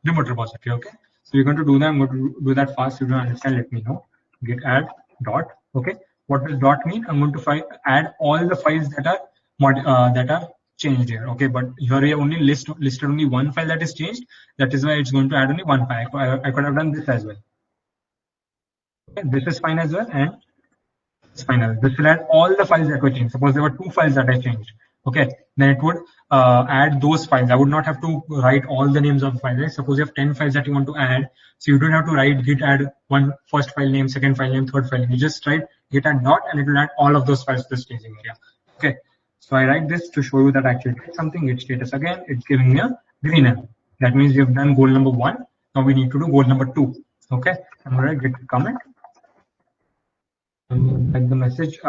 [SPEAKER 1] remote repository. Okay, so we're going to do that. I'm going to do that fast. If you don't understand, let me know. Git add dot. Okay, what does dot mean? I'm going to add all the files that are changed here. Okay, but here we have only listed only one file that is changed. That is why it's going to add only one file. I could have done this as well. Okay, this is fine as well, and it's fine as well. This will add all the files that were changed. Suppose there were 2 files that I changed. Okay, then it would add those files. I would not have to write all the names of the files. Right? Suppose you have 10 files that you want to add, so you don't have to write git add first file name, second file name, third file name. You just write git add dot, and it will add all of those files to the staging area. Okay. So I write this to show you that I actually did something. Git status again, it's giving me a green M. That means we have done goal number 1. Now we need to do goal number 2. Okay, I'm going to git comment. Like the message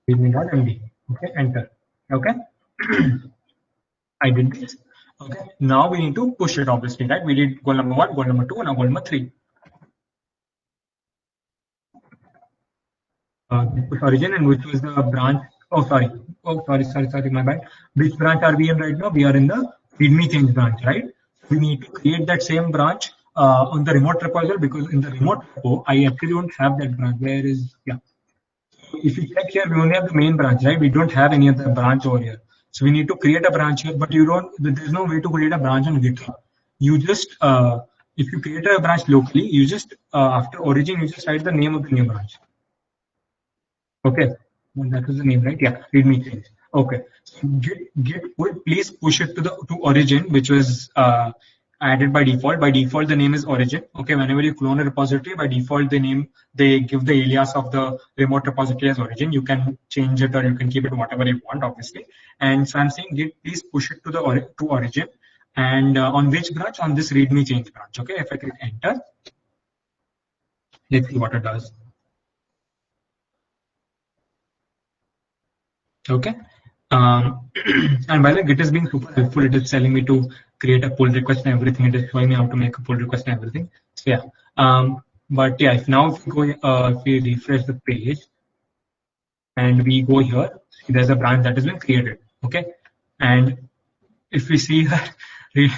[SPEAKER 1] readme.md. Okay, enter. Okay, I did this. Okay, now we need to push it, obviously, right? We did goal number 1, goal number 2, and now goal number 3. Push origin, and which was the branch. Sorry, my bad. Which branch are we in right now? We are in the readme change branch, right? We need to create that same branch on the remote repository, because in the remote repo, I actually don't have that branch. Where is, yeah. If you check here, we only have the main branch, right? We don't have any other branch over here. So we need to create a branch here, but there's no way to create a branch on GitHub. You just, if you create a branch locally, you just, after origin, you just write the name of the new branch. Okay, well, that was the name, right? Yeah, readme change. Okay, so git pull, please push it to origin, which was added by default. By default, the name is origin. Okay, whenever you clone a repository, by default, they give the alias of the remote repository as origin. You can change it or you can keep it whatever you want, obviously. And so I'm saying git please push it to origin. And on which branch? On this readme change branch. Okay, if I click enter, let's see what it does. Okay, and while Git is being super helpful, it is telling me to create a pull request and everything. It is showing me how to make a pull request and everything. So yeah, but yeah, if we refresh the page and we go here, see there's a branch that has been created. Okay, and if we see that the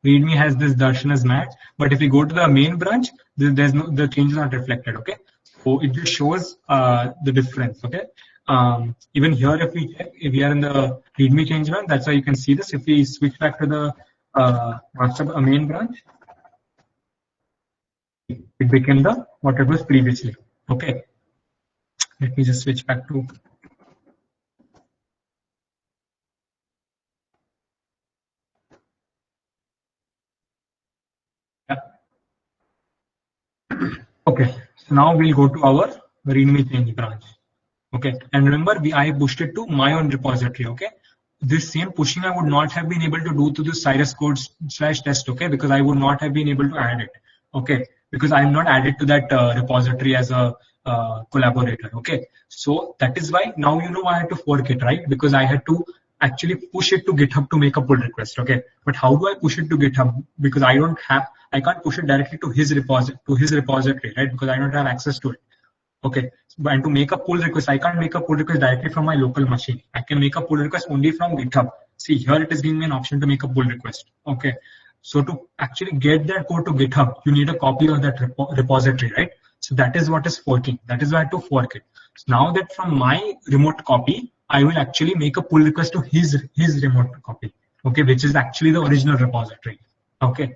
[SPEAKER 1] readme has this Darshan as match, but if we go to the main branch, the change is not reflected. Okay, so it just shows the difference. Okay. Even here, if we check, if we are in the readme change branch, that's why you can see this. If we switch back to the master main branch, it became what it was previously. Okay, let me just switch back to. Yeah. Okay, so now we'll go to our readme change branch. Okay, and remember, I pushed it to my own repository. Okay, this same pushing I would not have been able to do to the CyrusCode/test. Okay, because I would not have been able to add it. Okay, because I am not added to that repository as a collaborator. Okay, so that is why now you know why I had to fork it, right? Because I had to actually push it to GitHub to make a pull request. Okay, but how do I push it to GitHub? Because I can't push it directly to his repository, right? Because I don't have access to it. Okay, and to make a pull request, I can't make a pull request directly from my local machine. I can make a pull request only from GitHub. See, here it is giving me an option to make a pull request. Okay, so to actually get that code to GitHub, you need a copy of that repository, right? So that is what is forking. That is why I had to fork it. So now that from my remote copy, I will actually make a pull request to his remote copy. Okay, which is actually the original repository. Okay,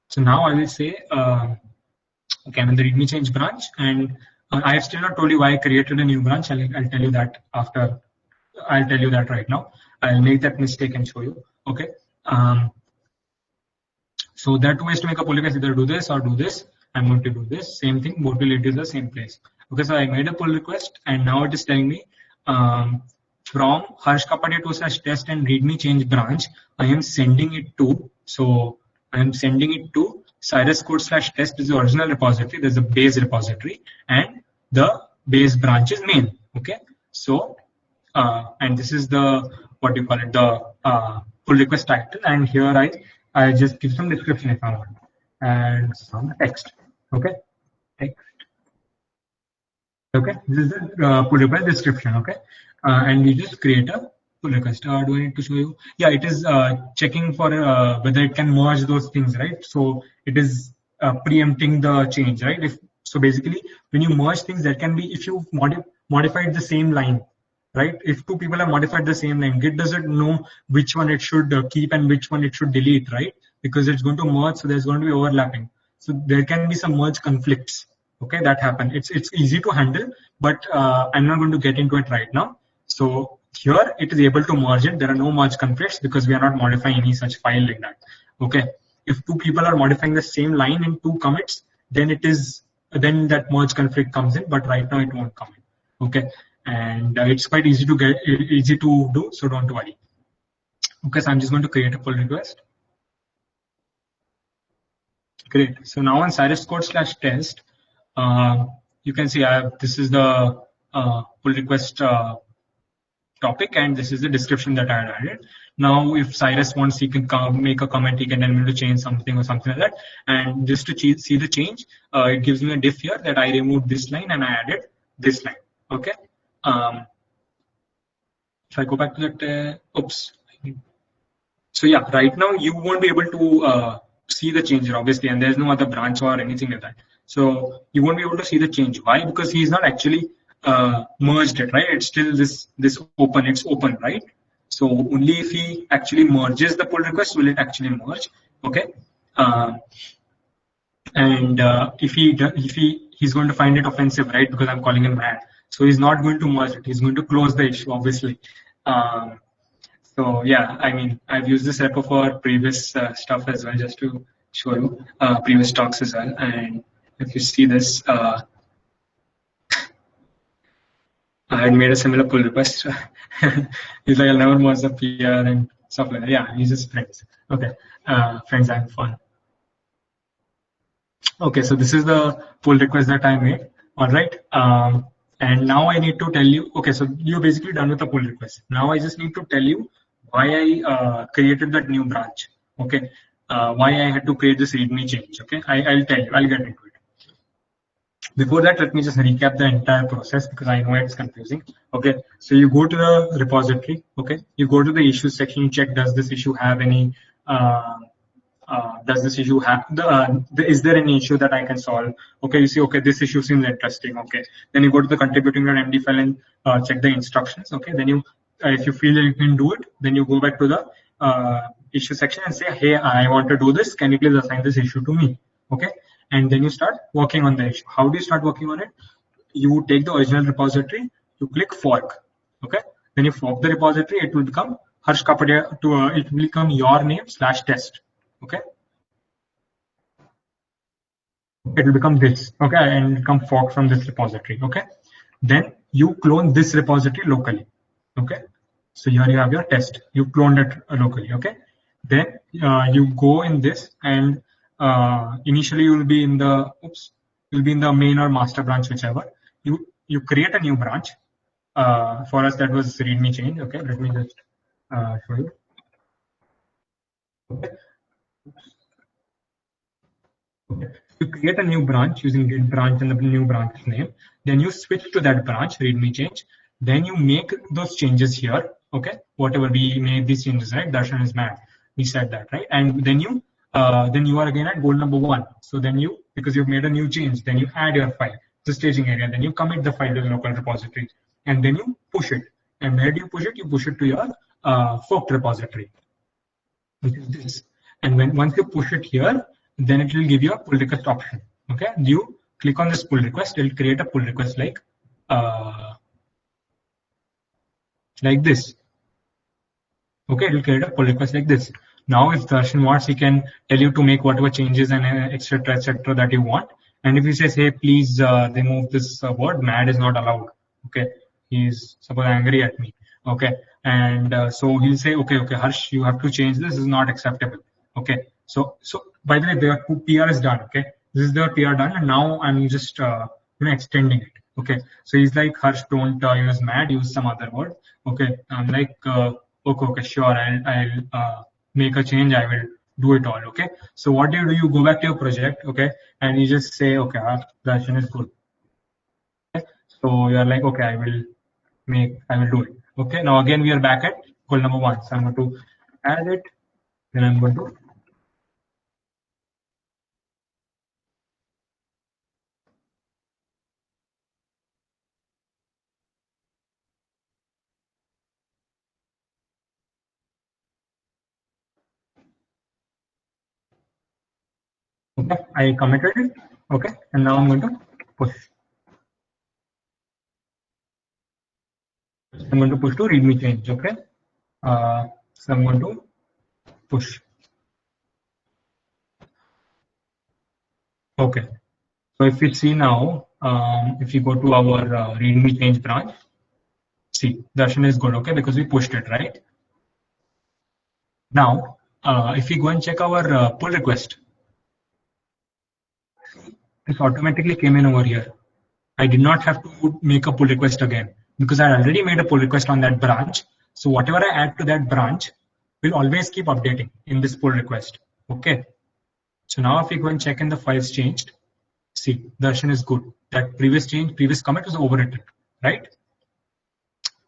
[SPEAKER 1] so now I will say, okay, I'm in the readme change branch, and I have still not told you why I created a new branch. I'll tell you that after. I'll tell you that right now. I'll make that mistake and show you. Okay. So there are two ways to make a pull request: either do this or do this. I'm going to do this. Same thing. Both will lead to the same place. Okay. So I made a pull request, and now it is telling me from Harsh Kapadia /test and readme change branch, I am sending it to. So I am sending it to CyrusCode/test is the original repository. There's a base repository, and the base branch is main. Okay, so and this is the what do you call it, the pull request title, and here I just give some description if I want, and some text. Okay, text. Okay, this is the pull request description. Okay, and we just create a pull request. Do I need to show you? Yeah, it is checking for whether it can merge those things, right? So it is preempting the change, right? So basically, when you merge things, that can be if you modified the same line, right? If two people have modified the same line, Git doesn't know which one it should keep and which one it should delete, right? Because it's going to merge, so there's going to be overlapping. So there can be some merge conflicts. Okay, that happen. It's easy to handle, but I'm not going to get into it right now. So here it is able to merge it. There are no merge conflicts because we are not modifying any such file like that. Okay, if two people are modifying the same line in two commits, then that merge conflict comes in. But right now it won't come in. Okay, and it's quite easy to do. So don't worry. Okay, so I'm just going to create a pull request. Great. So now on CyrusCode/test, you can see this is the pull request topic, and this is the description that I had added. Now if Cyrus wants, he can make a comment, he can tell me to change something or something like that. And just to see the change, it gives me a diff here that I removed this line and I added this line. Okay. If I go back to that, oops. So yeah, right now you won't be able to see the change here, obviously, and there's no other branch or anything like that. So you won't be able to see the change. Why? Because he's not actually merged it, right? It's still this open. It's open, right? So only if he actually merges the pull request will it actually merge. Okay. And if he's going to find it offensive, right? Because I'm calling him mad. So he's not going to merge it. He's going to close the issue, obviously. So yeah, I mean, I've used this repo for previous stuff as well, just to show you previous talks as well. And if you see this, I had made a similar pull request. He's like, I'll never merge the PR and stuff like that. Yeah, he's just friends. Okay, friends having fun. Okay, so this is the pull request that I made. All right. And now I need to tell you, okay, so you're basically done with the pull request. Now I just need to tell you why I created that new branch. Okay, why I had to create this readme change. Okay, I'll tell you, I'll get into it. Before that, let me just recap the entire process because I know it's confusing. Okay, so you go to the repository. Okay, you go to the issues section, you check, does this issue have any does this issue have is there any issue that I can solve? Okay, you see, okay, this issue seems interesting. Okay, then you go to the contributing.md file and check the instructions. Okay, then you if you feel that you can do it, then you go back to the issue section and say, hey, I want to do this, can you please assign this issue to me? Okay, and then you start working on the issue. How do you start working on it? You take the original repository, you click fork. Okay, then you fork the repository, it will become Harsh Kapadia it will become your name / test. Okay, it will become this. Okay, and become forked from this repository. Okay, then you clone this repository locally. Okay, so here you have your test, you cloned it locally. Okay, then you go in this and initially you will be in the main or master branch, whichever. You create a new branch. For us that was readme change. Okay, let me just show you. Okay. Okay. You create a new branch using get branch and the new branch name. Then you switch to that branch, readme change. Then you make those changes here. Okay, whatever we made these changes, right? Darshan is mad. We said that, right? And then you are again at goal number 1. So then you, because you've made a new change, then you add your file, the staging area. Then you commit the file to the local repository, and then you push it. And where do you push it? You push it to your forked repository, which is this. And once you push it here, then it will give you a pull request option. Okay, you click on this pull request, it will create a pull request like this. Okay, it will create a pull request like this. Now, if Darshan wants, he can tell you to make whatever changes and etc. that you want. And if he says, hey, please remove this word, mad is not allowed. Okay, he's suppose angry at me. Okay, and so he'll say, okay, Harsh, you have to change this. This is not acceptable. Okay, so by the way, the PR is done. Okay, this is the PR done, and now I'm just extending it. Okay, so he's like, Harsh, don't use mad, use some other word. Okay, I'm like, okay, sure, I'll make a change. I will do it all. Okay, so what do? You go back to your project. Okay, and you just say, okay, Darshan is good. Okay, so you're like, okay, I will do it. Okay, now again we are back at goal number 1. So I'm going to add it. Then I'm going to okay, I committed it. Okay, and now I'm going to push. I'm going to push to readme change. Okay, so I'm going to push. Okay, so if you see now, if you go to our readme change branch, see, Darshan is good. Okay, because we pushed it, right? Now, if we go and check our pull request, this automatically came in over here. I did not have to make a pull request again because I already made a pull request on that branch. So whatever I add to that branch, will always keep updating in this pull request. Okay. So now if we go and check in the files changed, see, Darshan is good. That previous commit was overwritten, right?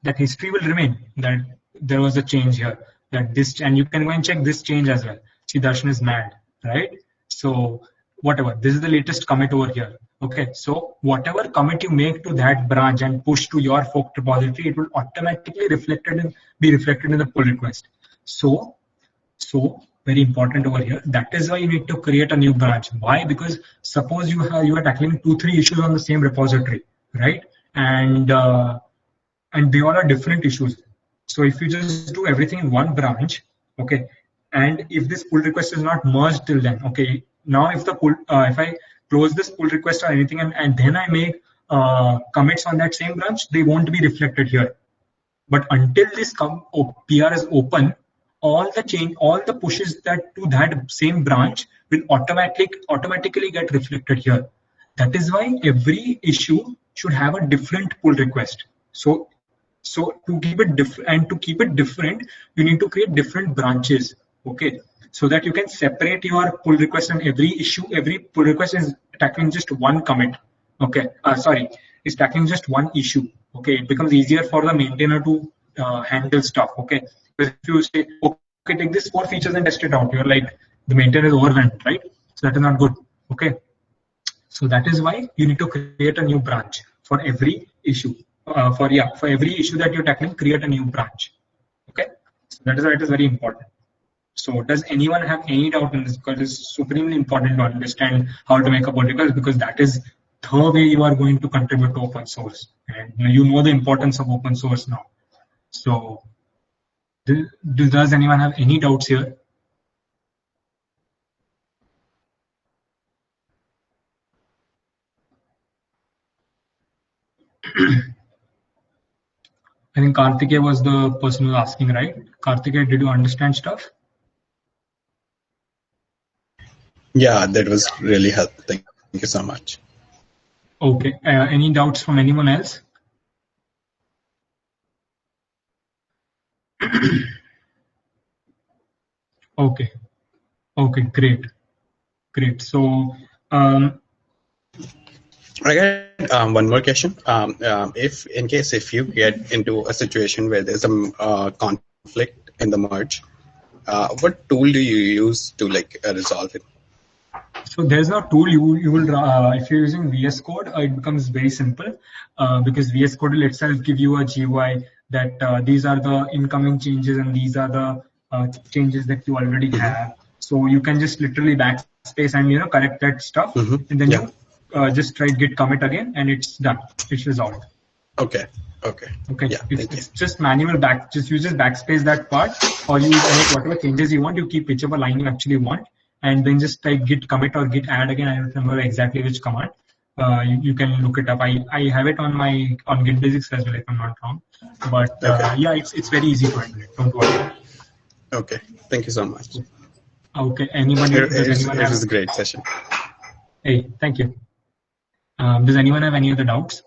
[SPEAKER 1] That history will remain, that there was a change here, that this, and you can go and check this change as well. See, Darshan is mad, right? So whatever, this is the latest commit over here. Okay, so whatever commit you make to that branch and push to your fork repository, it will automatically be reflected in the pull request. So very important over here. That is why you need to create a new branch. Why? Because suppose you are tackling 2-3 issues on the same repository, right? And they all are different issues. So if you just do everything in one branch, okay, and if this pull request is not merged till then, okay, now if the pull, if I close this pull request or anything and then I make commits on that same branch, they won't be reflected here. But until this PR is open, all the pushes that to that same branch will automatically get reflected here. That is why every issue should have a different pull request. So to keep it different, you need to create different branches, okay, so that you can separate your pull request, and every pull request is tackling just one commit, okay, is tackling just one issue, okay. It becomes easier for the maintainer to handle stuff, okay. Because if you say, okay, take these 4 features and test it out, you're like, the maintainer is overwhelmed, right? So that is not good, okay. So that is why you need to create a new branch for every issue. For every issue that you're tackling, create a new branch. Okay, so that is why it is very important. So does anyone have any doubt in this? Because it's supremely important to understand how to make a pull request, because that is the way you are going to contribute to open source, and you know the importance of open source now. So does anyone have any doubts here? I think Karthikeya was the person who was asking, right? Karthikeya, did you understand stuff?
[SPEAKER 2] Yeah, that was really helpful. Thank you so much.
[SPEAKER 1] Okay. Any doubts from anyone else? Okay. Okay, great. So,
[SPEAKER 2] I got one more question. If you get into a situation where there's some conflict in the merge, what tool do you use to resolve it?
[SPEAKER 1] So there's no tool. You will if you're using VS Code, it becomes very simple because VS Code will itself give you a GUI that these are the incoming changes and these are the changes that you already have. So you can just literally backspace and correct that stuff, and then you just try git commit again, and it's done. It's resolved.
[SPEAKER 2] Okay. Yeah,
[SPEAKER 1] it's just manual just use backspace that part, or you make whatever changes you want. You keep whichever line you actually want, and then just type git commit or git add again. I don't remember exactly which command. You can look it up. I have it on Git Basics as well, if I'm not wrong. But yeah, it's very easy to handle it. Don't worry.
[SPEAKER 2] Okay. Thank you so much.
[SPEAKER 1] Okay. Anyone?
[SPEAKER 2] It was a great session.
[SPEAKER 1] Hey, thank you. Does anyone have any other doubts?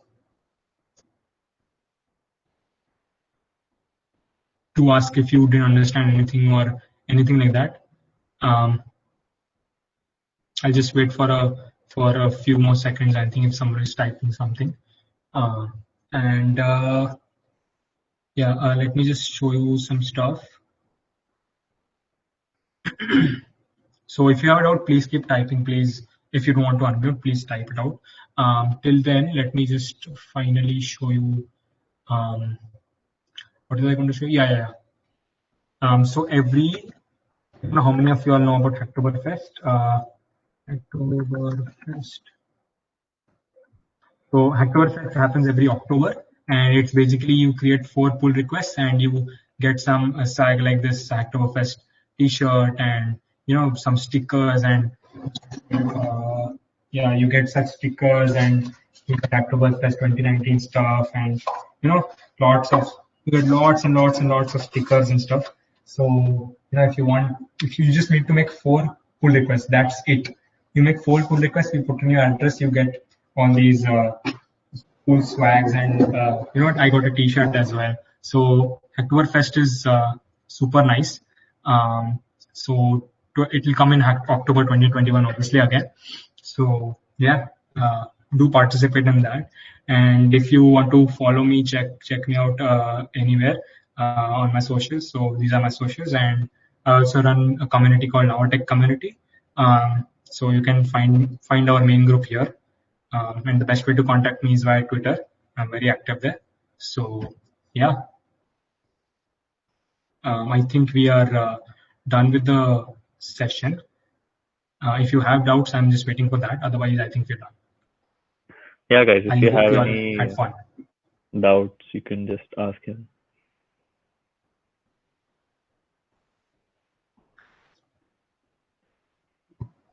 [SPEAKER 1] To ask if you didn't understand anything or anything like that. I'll just wait for a few more seconds. I think if somebody is typing something, let me just show you some stuff. So if you have a doubt, please keep typing. Please, if you don't want to unmute, please type it out. Till then, let me just finally show you. What was I going to show? Yeah. So I don't know how many of you all know about Hacktoberfest. Hacktoberfest. So Hacktoberfest happens every October, and it's basically you create 4 pull requests and you get some SAG like this Hacktoberfest T-shirt and some stickers and you get such stickers and you get Hacktoberfest 2019 stuff and you get lots and lots of stickers and stuff. So if you just need to make 4 pull requests, that's it. You make 4 pull requests, you put in your address, you get all these cool swags and I got a T-shirt as well. So Hacktoberfest is super nice. So it will come in October 2021, obviously again. So yeah, do participate in that. And if you want to follow me, check me out anywhere on my socials. So these are my socials, and I also run a community called Our Tech Community. So you can find our main group here. And the best way to contact me is via Twitter. I'm very active there. So yeah, I think we are done with the session. If you have doubts, I'm just waiting for that. Otherwise, I think we're done.
[SPEAKER 4] Yeah, guys, if
[SPEAKER 1] I
[SPEAKER 4] you
[SPEAKER 1] hope
[SPEAKER 4] have
[SPEAKER 1] you all
[SPEAKER 4] any
[SPEAKER 1] had fun.
[SPEAKER 4] doubts, you can just ask him.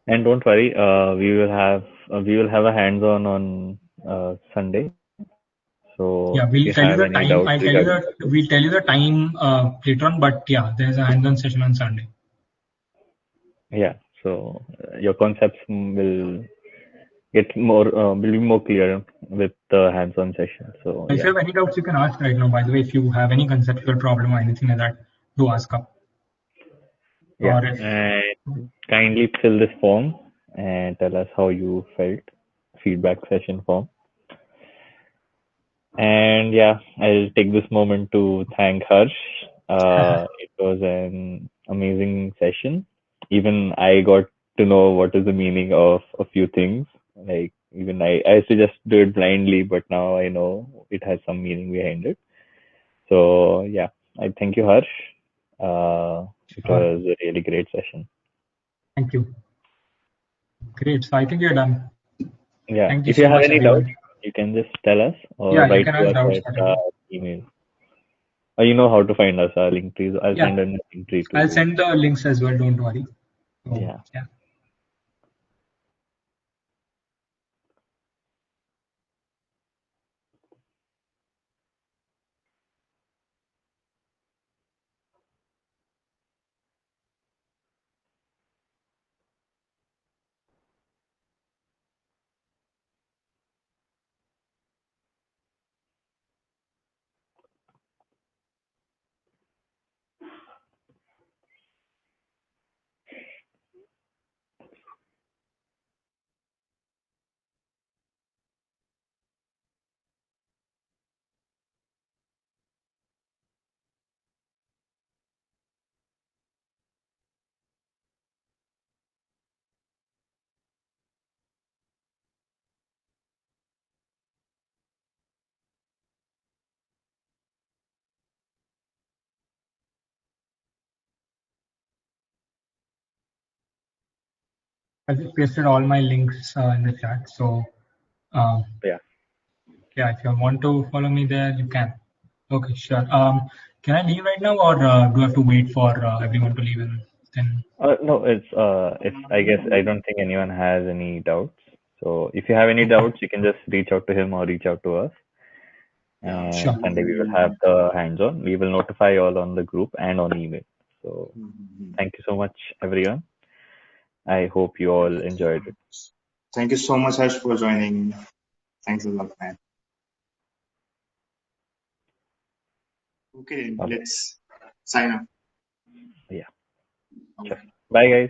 [SPEAKER 4] And don't worry, we will have a hands-on on Sunday. So
[SPEAKER 1] Yeah,
[SPEAKER 4] if
[SPEAKER 1] we'll
[SPEAKER 4] you
[SPEAKER 1] tell you
[SPEAKER 4] have
[SPEAKER 1] the
[SPEAKER 4] any
[SPEAKER 1] time.
[SPEAKER 4] doubts
[SPEAKER 1] I'll tell you
[SPEAKER 4] regarding
[SPEAKER 1] the we'll tell you the time later on. But yeah, there's a hands-on session on Sunday.
[SPEAKER 4] yeah, so your concepts will get will be more clear with the hands-on session. So
[SPEAKER 1] If
[SPEAKER 4] yeah,
[SPEAKER 1] you have any doubts, you can ask right now. By the way, if you have any conceptual problem or anything like that, do ask up.
[SPEAKER 4] yeah,
[SPEAKER 1] Or if
[SPEAKER 4] and kindly fill this form and tell us how you felt. Feedback session form. And yeah, I'll take this moment to thank Harsh. It was an amazing session. Even I got to know what is the meaning of a few things. Like even I used to just do it blindly, but now I know it has some meaning behind it. So yeah, I thank you, Harsh. It was a really great session.
[SPEAKER 1] thank you. Great. So I think you're done.
[SPEAKER 4] Yeah,
[SPEAKER 1] Thank you
[SPEAKER 4] if you
[SPEAKER 1] so
[SPEAKER 4] have
[SPEAKER 1] much,
[SPEAKER 4] any doubts,
[SPEAKER 1] everyone.
[SPEAKER 4] you can just tell us or
[SPEAKER 1] Yeah, you
[SPEAKER 4] write
[SPEAKER 1] can
[SPEAKER 4] to
[SPEAKER 1] ask
[SPEAKER 4] us
[SPEAKER 1] doubts,
[SPEAKER 4] at
[SPEAKER 1] whatever.
[SPEAKER 4] email. You know how to find us. Our link trees. I'll
[SPEAKER 1] Yeah,
[SPEAKER 4] send a link tree
[SPEAKER 1] I'll
[SPEAKER 4] to.
[SPEAKER 1] send the links as well. Don't worry. So
[SPEAKER 4] Yeah.
[SPEAKER 1] yeah. I just pasted all my links in the chat. So
[SPEAKER 4] Yeah.
[SPEAKER 1] yeah, if you want to follow me there, you can. Okay, sure. Can I leave right now, or do I have to wait for everyone to leave and then?
[SPEAKER 4] No, it's. I guess I don't think anyone has any doubts. So if you have any
[SPEAKER 1] Okay,
[SPEAKER 4] doubts, you can just reach out to him or reach out to us. And
[SPEAKER 1] sure.
[SPEAKER 4] Sunday we will have the hands-on. We will notify you all on the group and on email. So thank you so much, everyone. I hope you all enjoyed it.
[SPEAKER 6] Thank you so much, Harsh, for joining. Thanks a lot, man. Okay,
[SPEAKER 4] Okay.
[SPEAKER 6] let's sign up.
[SPEAKER 4] Yeah.
[SPEAKER 6] Okay.
[SPEAKER 4] Sure. Bye, guys.